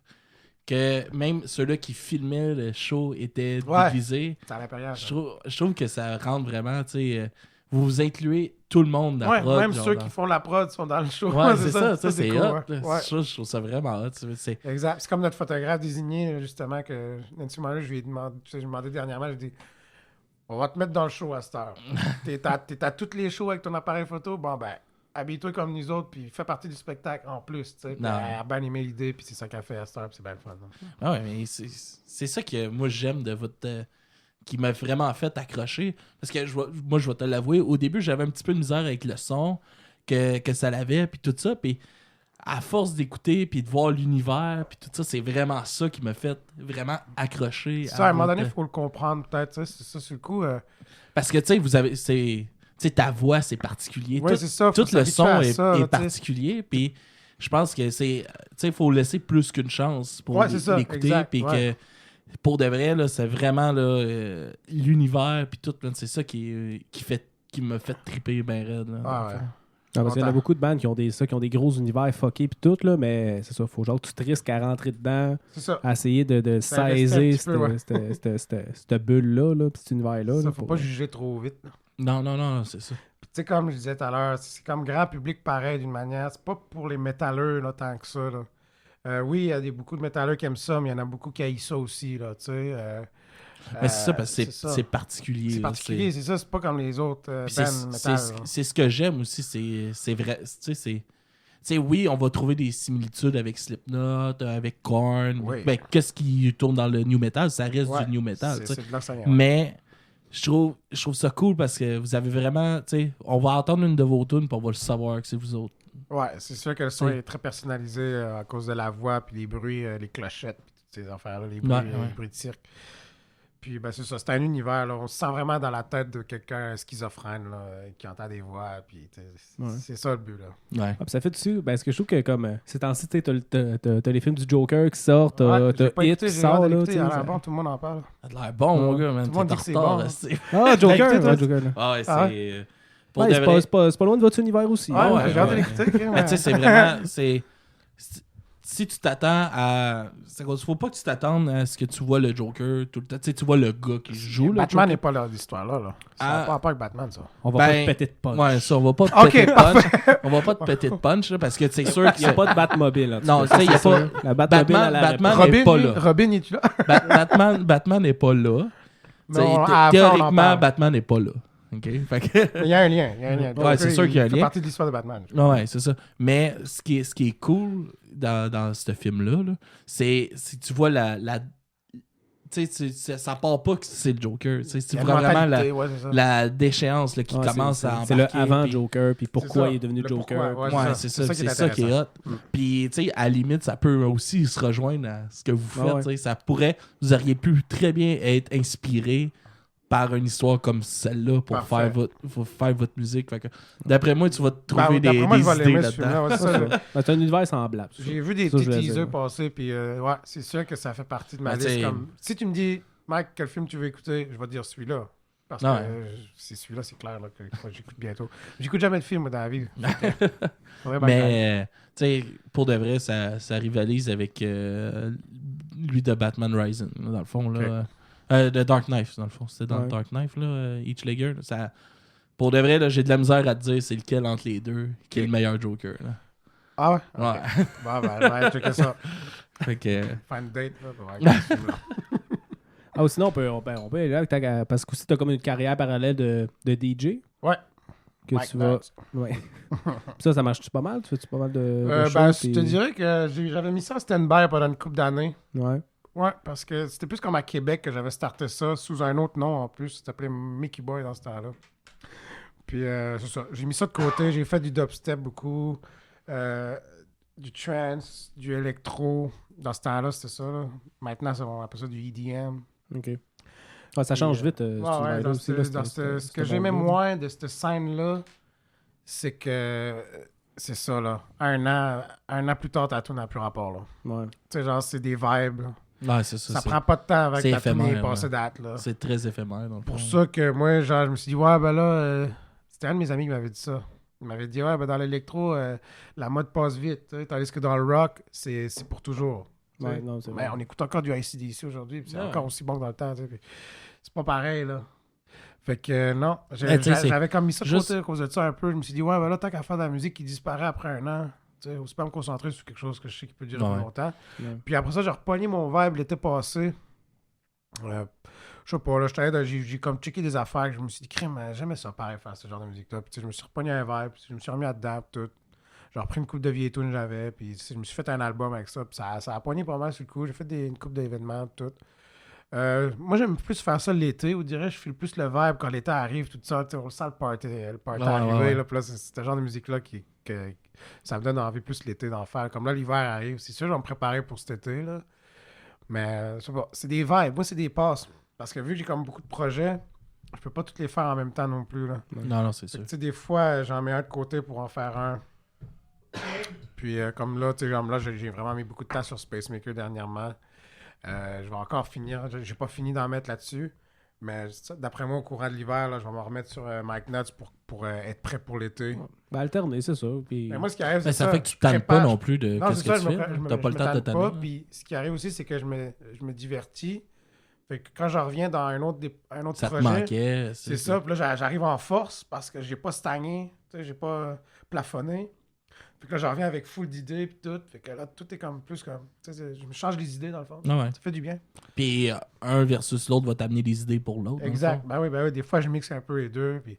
que même ceux-là qui filmaient le show étaient Ouais. déguisés. C'est à l'impérial. Je trouve que ça rentre vraiment, tu sais, vous incluez tout le monde dans la Ouais, prod. même genre, ceux dans- qui font la prod sont dans le show. Ouais, c'est ça, c'est cool, hot. ouais. là. Ouais. Je trouve ça vraiment hot. C'est... Exact. C'est comme notre photographe désigné, justement, que Nancy Moller, je lui ai demandé, tu sais, je lui ai demandé dernièrement, je lui ai dit, on va te mettre dans le show à cette heure. T'es à toutes les shows avec ton appareil photo, bon ben, habille-toi comme nous autres, puis fais partie du spectacle en plus, tu sais. Puis Non. elle a bien aimé l'idée, puis c'est ça qu'elle fait à cette heure, puis c'est bien le fun. là. Ah ouais, mais c'est ça que moi j'aime de votre. Qui m'a vraiment fait accrocher. Parce que moi, je vais te l'avouer, au début, j'avais un petit peu de misère avec le son que ça l'avait, puis tout ça. Puis à force d'écouter, puis de voir l'univers, puis tout ça, c'est vraiment ça qui m'a fait vraiment accrocher. Ça, à un moment donné, il votre- faut le comprendre, peut-être, tu sais, c'est ça, sur le coup. Parce que, tu sais, vous avez. Tu sais, ta voix, c'est particulier. Ouais, Tout- c'est ça, faut Tout le s'habituer son à est, ça, est là, tu sais. particulier, puis je pense que c'est. Tu sais, il faut laisser plus qu'une chance pour Ouais, c'est ça, l'écouter, exact, puis ouais. que pour de vrai, là, c'est vraiment là, l'univers, puis tout, là, c'est ça qui me fait triper ben raide. Là, Ah ouais. Ah, parce qu'il y en a Content. beaucoup de bandes qui ont des gros univers fuckés puis tout, là, mais c'est ça, faut genre que tu te risques à rentrer dedans, C'est ça. à essayer de Ça investit un saisir petit peu, ouais. cette bulle-là, là, pis cet univers-là. Ça, là, faut pour- pas juger trop vite. là. Non, c'est ça. Puis, tu sais, comme je disais tout à l'heure, c'est comme grand public pareil d'une manière. C'est pas pour les métalleux là, tant que ça. Là. Oui, il y a beaucoup de métalleux qui aiment ça, mais il y en a beaucoup qui haïssent ça aussi, là, tu sais. Mais c'est ça, parce que c'est particulier. C'est là, particulier, c'est ça, c'est pas comme les autres Puis bands métal. c'est ce que j'aime aussi, c'est vrai. Tu sais, oui, on va trouver des similitudes avec Slipknot, avec Korn. Oui. Ben, qu'est-ce qui tourne dans le new metal? Ça reste Ouais, du new metal. tu sais. c'est de là que ça vient. Mais je trouve ça cool parce que vous avez vraiment, tu sais, on va entendre une de vos tunes puis on va le savoir que c'est vous autres. Ouais, c'est sûr que le son est très personnalisé à cause de la voix, puis les bruits, les clochettes, puis toutes ces affaires-là, les bruits de cirque. Puis ben, c'est ça, c'est un univers, là, on se sent vraiment dans la tête de quelqu'un schizophrène là, qui entend des voix, puis c'est ça le but. Là. Ouais. Ah, ça fait dessus, ben, ce que je trouve que comme ces temps-ci, t'as les films du Joker qui sortent, t'as Hit qui sort. Là, il a l'air bon, tout le monde en parle. Ça a l'air bon, mon gars, man. Tout le monde T'es en dit que c'est retard, bon. resté. Ah, Joker, T'as écouté, toi? Joker. Là. Ah ouais, Ah c'est... Pour Ouais, de vrai. c'est pas loin de votre univers aussi. Ouais, hein. j'ai hâte de l'écouter. Mais tu sais, c'est vraiment... Si tu t'attends à... Faut pas que tu t'attendes à ce que tu vois le Joker tout le temps. Tu sais, tu vois le gars qui joue le Batman Joker. n'est pas là, l'histoire-là. Là. Ça n'a pas rapport avec Batman, ça. On va pas te péter de punch. Ouais, ça, on va pas te Ok, péter de punch. On va pas te péter de punch, là, parce que c'est sûr Il n'y a pas de Batmobile. Non, tu sais, il y a pas... La Batmobile, Batman Robin, n'est pas là. Robin, es-tu là? Batman n'est pas là. Mais T'sais, à la fin, on en théoriquement, parle. Batman n'est pas là. OK? Fait que... Il y a un lien. Ouais, c'est sûr qu'il y a un Il lien. fait partie de l'histoire de Batman. Ouais, c'est ça. Mais ce qui est cool dans ce film-là, là, c'est si tu vois tu sais, ça part pas que c'est le Joker. Tu sais, tu vois vraiment la déchéance là, qui commence à embarquer. C'est le avant puis... Joker, puis pourquoi ça, il est devenu le Joker. pourquoi, Ouais, c'est ça qui est hot. Puis, tu sais, à la limite, ça peut aussi se rejoindre à ce que vous faites. Tu sais, ça pourrait, vous auriez pu très bien être inspiré par une histoire comme celle-là pour faire votre musique. Fait que, d'après moi, tu vas trouver des idées là-dedans. C'est un univers semblable. J'ai vu des petits teasers passer, puis ouais, c'est sûr que ça fait partie de ma liste. Comme... Si tu me dis, Mike, quel film tu veux écouter, je vais te dire celui-là. Parce que c'est celui-là, c'est clair là, que j'écoute bientôt. J'écoute jamais de film dans la vie. Mais, tu sais, pour de vrai, ça rivalise avec lui de Batman Rising, dans le fond. Là. The Dark Knife, dans le fond. C'était dans Dark Knife, là, Heath Ledger. Ça... Pour de vrai, là, j'ai de la misère à te dire c'est lequel entre les deux qui est le meilleur Joker. Là. Ah ouais? Ouais. Bon, ben, je vais checker ça. Fait que... Find date, là. Ah, ou sinon, on peut aller là, parce que aussi, tu as comme une carrière parallèle de DJ. Ouais. Que Mike tu vas... Knox. Ouais. ça marche-tu pas mal? Tu fais-tu pas mal de choses? Ben, je te dirais que j'avais mis ça en stand-by pendant une couple d'années. Ouais. Ouais, parce que c'était plus comme à Québec que j'avais starté ça, sous un autre nom en plus. Ça s'appelait Mickey Boy dans ce temps-là. Puis, c'est ça. J'ai mis ça de côté. J'ai fait du dubstep beaucoup, du trance, du électro. Dans ce temps-là, c'était ça. Là. Maintenant, on appelle ça du EDM. OK. Ouais, ça change vite. Ce que j'aimais moins de cette scène-là, c'est que c'est ça, là. Un an plus tard, ta tune n'a plus rapport, là. Ouais. Tu sais, genre, c'est des vibes, là. Ouais, c'est ça. Ça prend pas de temps avec ta tune éphémère, passée date, là. C'est très éphémère. Dans le Pour fond. ça que moi, genre, je me suis dit, ouais, ben là, c'était un de mes amis qui m'avait dit ça. Il m'avait dit, ouais, ben dans l'électro, la mode passe vite, tandis que dans le rock, c'est pour toujours. Ouais, non, c'est vrai. Mais on écoute encore du AC/DC aujourd'hui, puis c'est encore aussi bon que dans le temps, tu sais. C'est pas pareil, là. Fait que non, j'avais comme mis ça de côté à cause de ça un peu. Je me suis dit, ouais, ben là, tant qu'à faire de la musique qui disparaît après un an, tu sais, aussi pas me concentrer sur quelque chose que je sais qui peut durer longtemps. Ouais. Puis après ça, j'ai repogné mon vibe l'été passé. Je sais pas, là, j'ai comme checké des affaires que je me suis dit, crème, j'aimais ça pareil faire ce genre de musique-là. Puis je me suis repogné un vibe, puis je me suis remis à dedans, tout. J'ai repris une coupe de vieilles tunes que j'avais, puis je me suis fait un album avec ça, puis ça a pogné pas mal sur le coup. J'ai fait une coupe d'événements, tout. Moi, j'aime plus faire ça l'été, ou dirais je file plus le vibe quand l'été arrive, tout ça, on le sent le party arriver, là, puis là, c'est ce genre de musique-là que ça me donne envie plus l'été d'en faire. Comme là, l'hiver arrive, c'est sûr, je vais me préparer pour cet été, là. Mais, je sais pas, c'est des vibes, moi, c'est des passes. Parce que vu que j'ai comme beaucoup de projets, je peux pas toutes les faire en même temps non plus, là. Non, c'est sûr. Tu sais, des fois, j'en mets un de côté pour en faire un. Puis, comme là, tu sais, là, j'ai vraiment mis beaucoup de temps sur Space Maker dernièrement. Je vais encore finir. J'ai pas fini d'en mettre là-dessus. Mais d'après moi, au courant de l'hiver, là, je vais me remettre sur Mike Nuts pour être prêt pour l'été. Ben, alterner, c'est ça. Puis... Mais moi, ce qui arrive, c'est ça fait que tu tannes pas non plus de qu'est-ce que tu fais. T'as pas le temps de tanner. Puis ce qui arrive aussi, c'est que je me divertis. Fait que quand je reviens dans un autre ça projet, te manquait, c'est ça. Puis là, j'arrive en force parce que j'ai pas stagné. J'ai pas plafonné. Fait que là, je reviens avec full d'idées puis tout. Fait que là, tout est comme plus comme... Tu sais, je me change les idées, dans le fond. Ah ouais. Ça fait du bien. Puis un versus l'autre va t'amener des idées pour l'autre. Exact. Ben oui. Des fois, je mixe un peu les deux. Puis...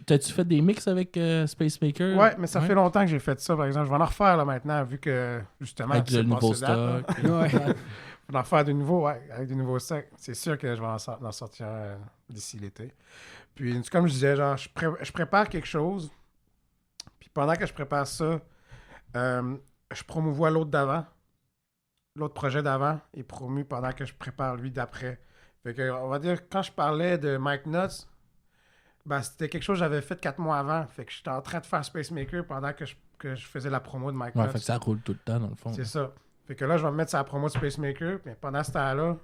T'as-tu fait des mix avec Space Maker? Ouais, mais ça fait longtemps que j'ai fait ça, par exemple. Je vais en refaire là maintenant, vu que, justement... Avec le nouveau stock. Je vais en refaire de nouveau, avec des nouveaux stocks. C'est sûr que je vais en sortir d'ici l'été. Puis, comme je disais, genre, je prépare quelque chose. Puis pendant que je prépare ça, je promouvois l'autre d'avant. L'autre projet d'avant est promu pendant que je prépare lui d'après. Fait que, on va dire, quand je parlais de Mike Nuts, ben, c'était quelque chose que j'avais fait 4 mois avant. Fait que j'étais en train de faire Space Maker pendant que je faisais la promo de Mike Nuts. Fait que ça roule tout le temps, dans le fond. C'est ça. Fait que là, je vais me mettre sur la promo de Space Maker. Puis pendant ce temps-là,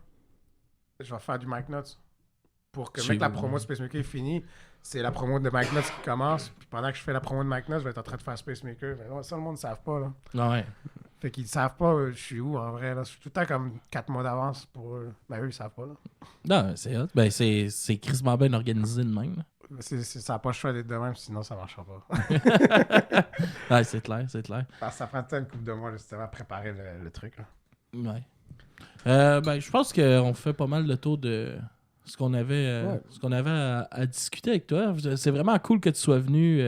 je vais faire du Mike Nuts. Pour que la promo de Space Maker est finie, c'est la promo de Mike Nuts qui commence. Puis pendant que je fais la promo de Mike Nuts, je vais être en train de faire Space Maker. Mais là, ça, le monde ne savent pas. Là. Ah ouais. Fait qu'ils ne savent pas je suis où en vrai. Là. Je suis tout le temps comme 4 mois d'avance pour eux. Ben eux, ils savent pas. Là. Non, c'est hot. Ben, c'est crissement bien organisé de même. Ça n'a pas le choix d'être de même, sinon ça ne marchera pas. Ouais, c'est clair, c'est clair. Parce que ça prend une couple de mois justement à préparer le truc. Là. Ouais. Ben, je pense qu'on fait pas mal le tour de ce qu'on avait, à discuter avec toi. C'est vraiment cool que tu sois venu.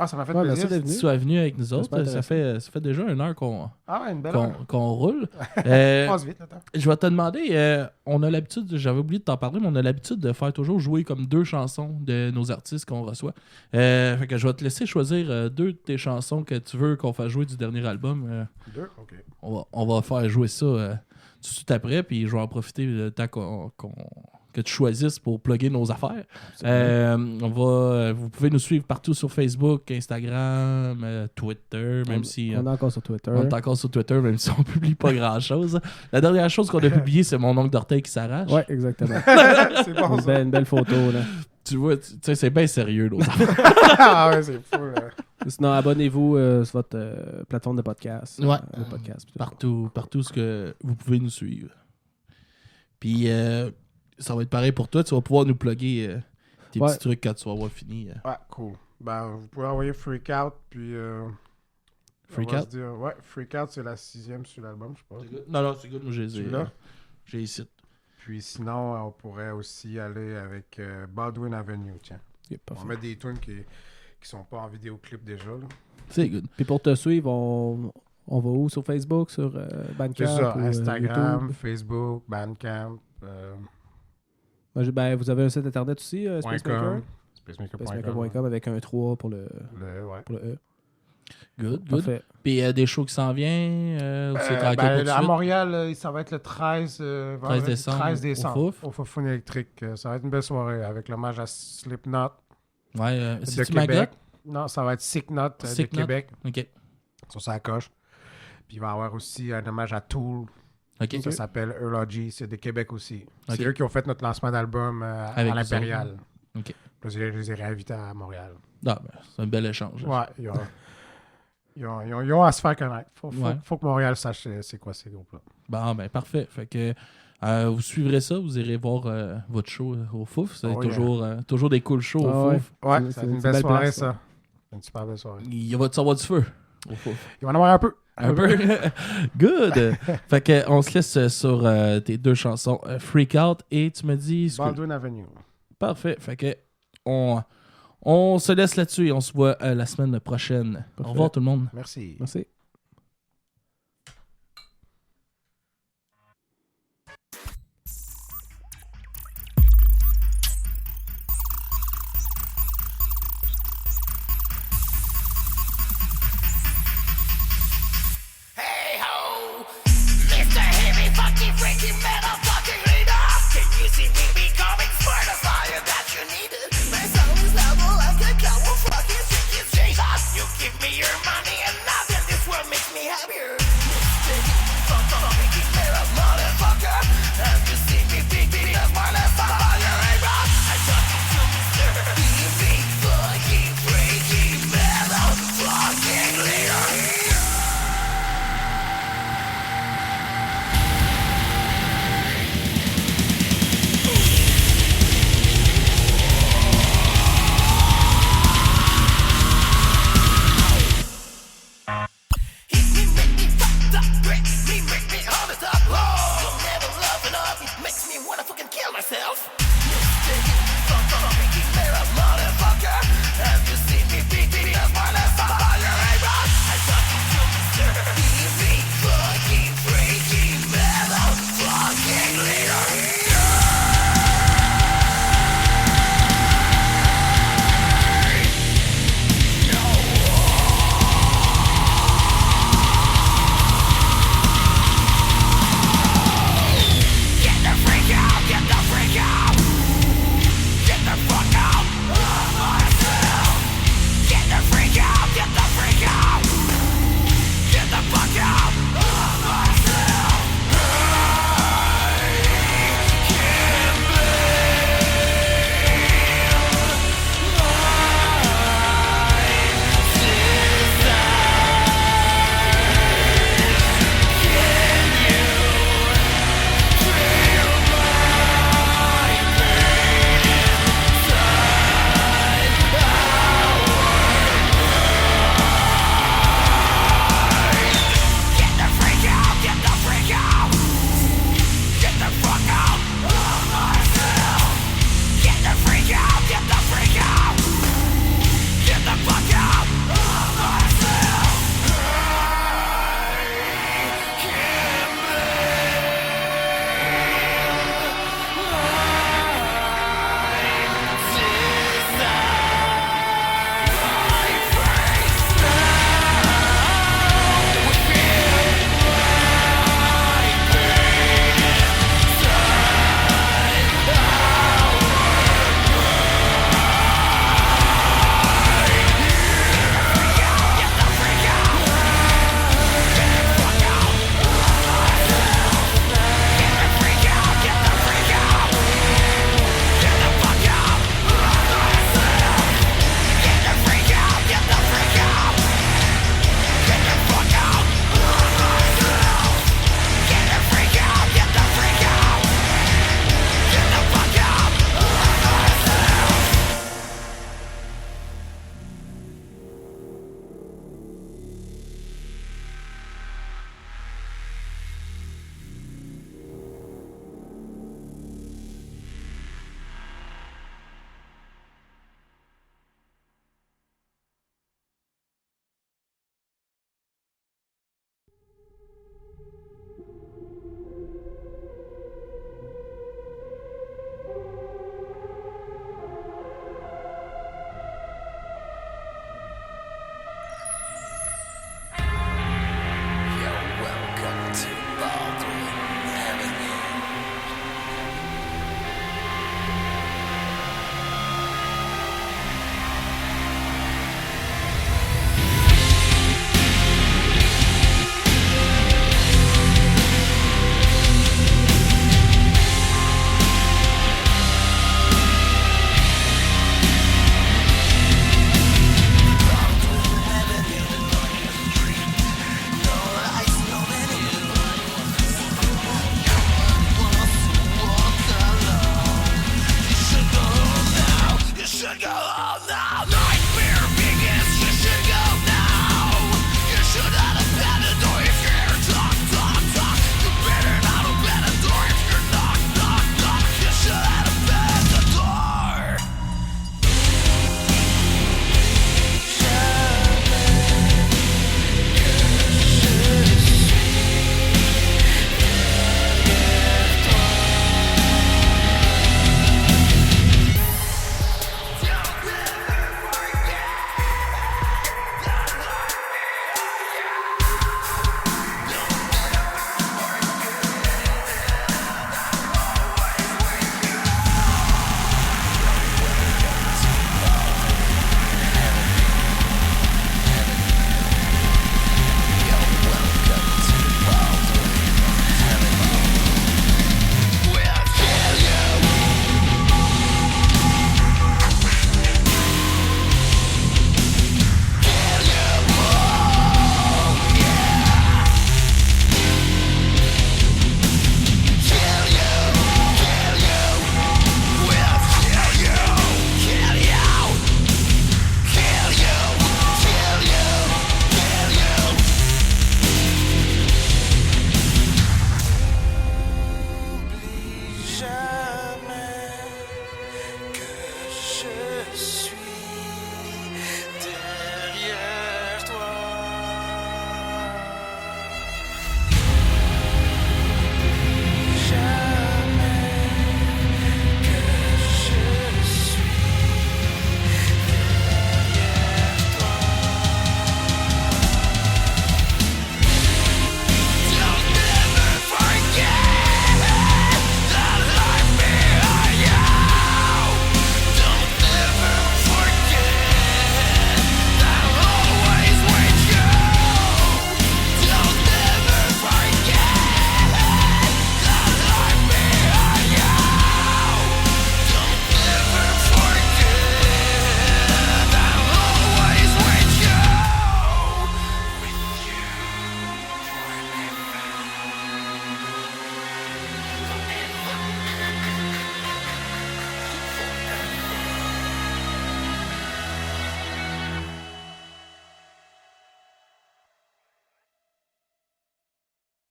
Ça m'a fait plaisir. Que tu sois venu avec nous autres. Ça fait déjà 1 heure qu'on roule. Passe vite, le temps. Je vais te demander, on a l'habitude, j'avais oublié de t'en parler, mais on a l'habitude de faire toujours jouer comme 2 chansons de nos artistes qu'on reçoit. Fait que je vais te laisser choisir 2 de tes chansons que tu veux qu'on fasse jouer du dernier album. 2? OK. On va faire jouer ça tout de suite après, puis je vais en profiter le temps que tu choisisses pour plugger nos affaires. Vous pouvez nous suivre partout sur Facebook, Instagram, Twitter, même si... On est encore sur Twitter. On est encore sur Twitter, même si on publie pas grand-chose. La dernière chose qu'on a publiée, c'est mon ongle d'orteil qui s'arrache. Ouais, exactement. C'est bon, ça. Une belle photo, là. Tu vois, tu sais, c'est bien sérieux, nos affaires. Ah ouais, c'est fou, là. Sinon, abonnez-vous sur votre plateforme de podcast. Ouais. Le podcast. Partout ce que vous pouvez nous suivre. Puis, ça va être pareil pour toi. Tu vas pouvoir nous plugger tes petits trucs quand tu vas avoir fini. Ouais, cool. Ben, vous pouvez envoyer Freak Out, puis... Freak Out? Ouais, Freak Out, c'est la 6e sur l'album, je sais pas. Non, c'est good. Moi, j'ai ici. Puis sinon, on pourrait aussi aller avec Baldwin Avenue, tiens. On va mettre des tunes qui sont pas en vidéoclip déjà. Là. C'est good. Puis pour te suivre, on va où? Sur Facebook, sur Bandcamp? C'est ça, ou, Instagram, YouTube? Facebook, Bandcamp. Vous avez un site internet aussi, Spacemaker? Spacemaker.com avec un 3 pour le E. Good. Parfait. Puis des shows qui s'en viennent, c'est tranquille pour tout de à suite. Montréal, ça va être le 13 décembre. au Au Fofone électrique. Ça va être une belle soirée avec l'hommage à Slipknot Ouais, de c'est-tu Québec. Maggot? Non, ça va être Sicknot de Québec. OK. Sur sa coche. Puis il va y avoir aussi un hommage à Tool. OK. Ça s'appelle Eulogy. C'est de Québec aussi. Ok. C'est eux qui ont fait notre lancement d'album à Avec l'Impérial. OK. Puis je les ai réinvités à Montréal. Ah, ben, c'est un bel échange. Ouais, ils ont à se faire connaître. Faut que Montréal sache c'est quoi ces groupes-là. Bon, ben parfait. Fait que vous suivrez ça, vous irez voir votre show au Fouf. C'est toujours des cool shows au Fouf. Ouais, c'est une belle soirée, place, ça. Une super belle soirée. Il va te avoir du feu au Fouf. Il va en avoir un peu. Un peu. Good. Fait que on se laisse sur tes 2 chansons, Freak Out et tu me dis... Baldwin Avenue. Parfait. Fait que on se laisse là-dessus et on se voit la semaine prochaine. Parfait. Au revoir tout le monde. Merci. Merci.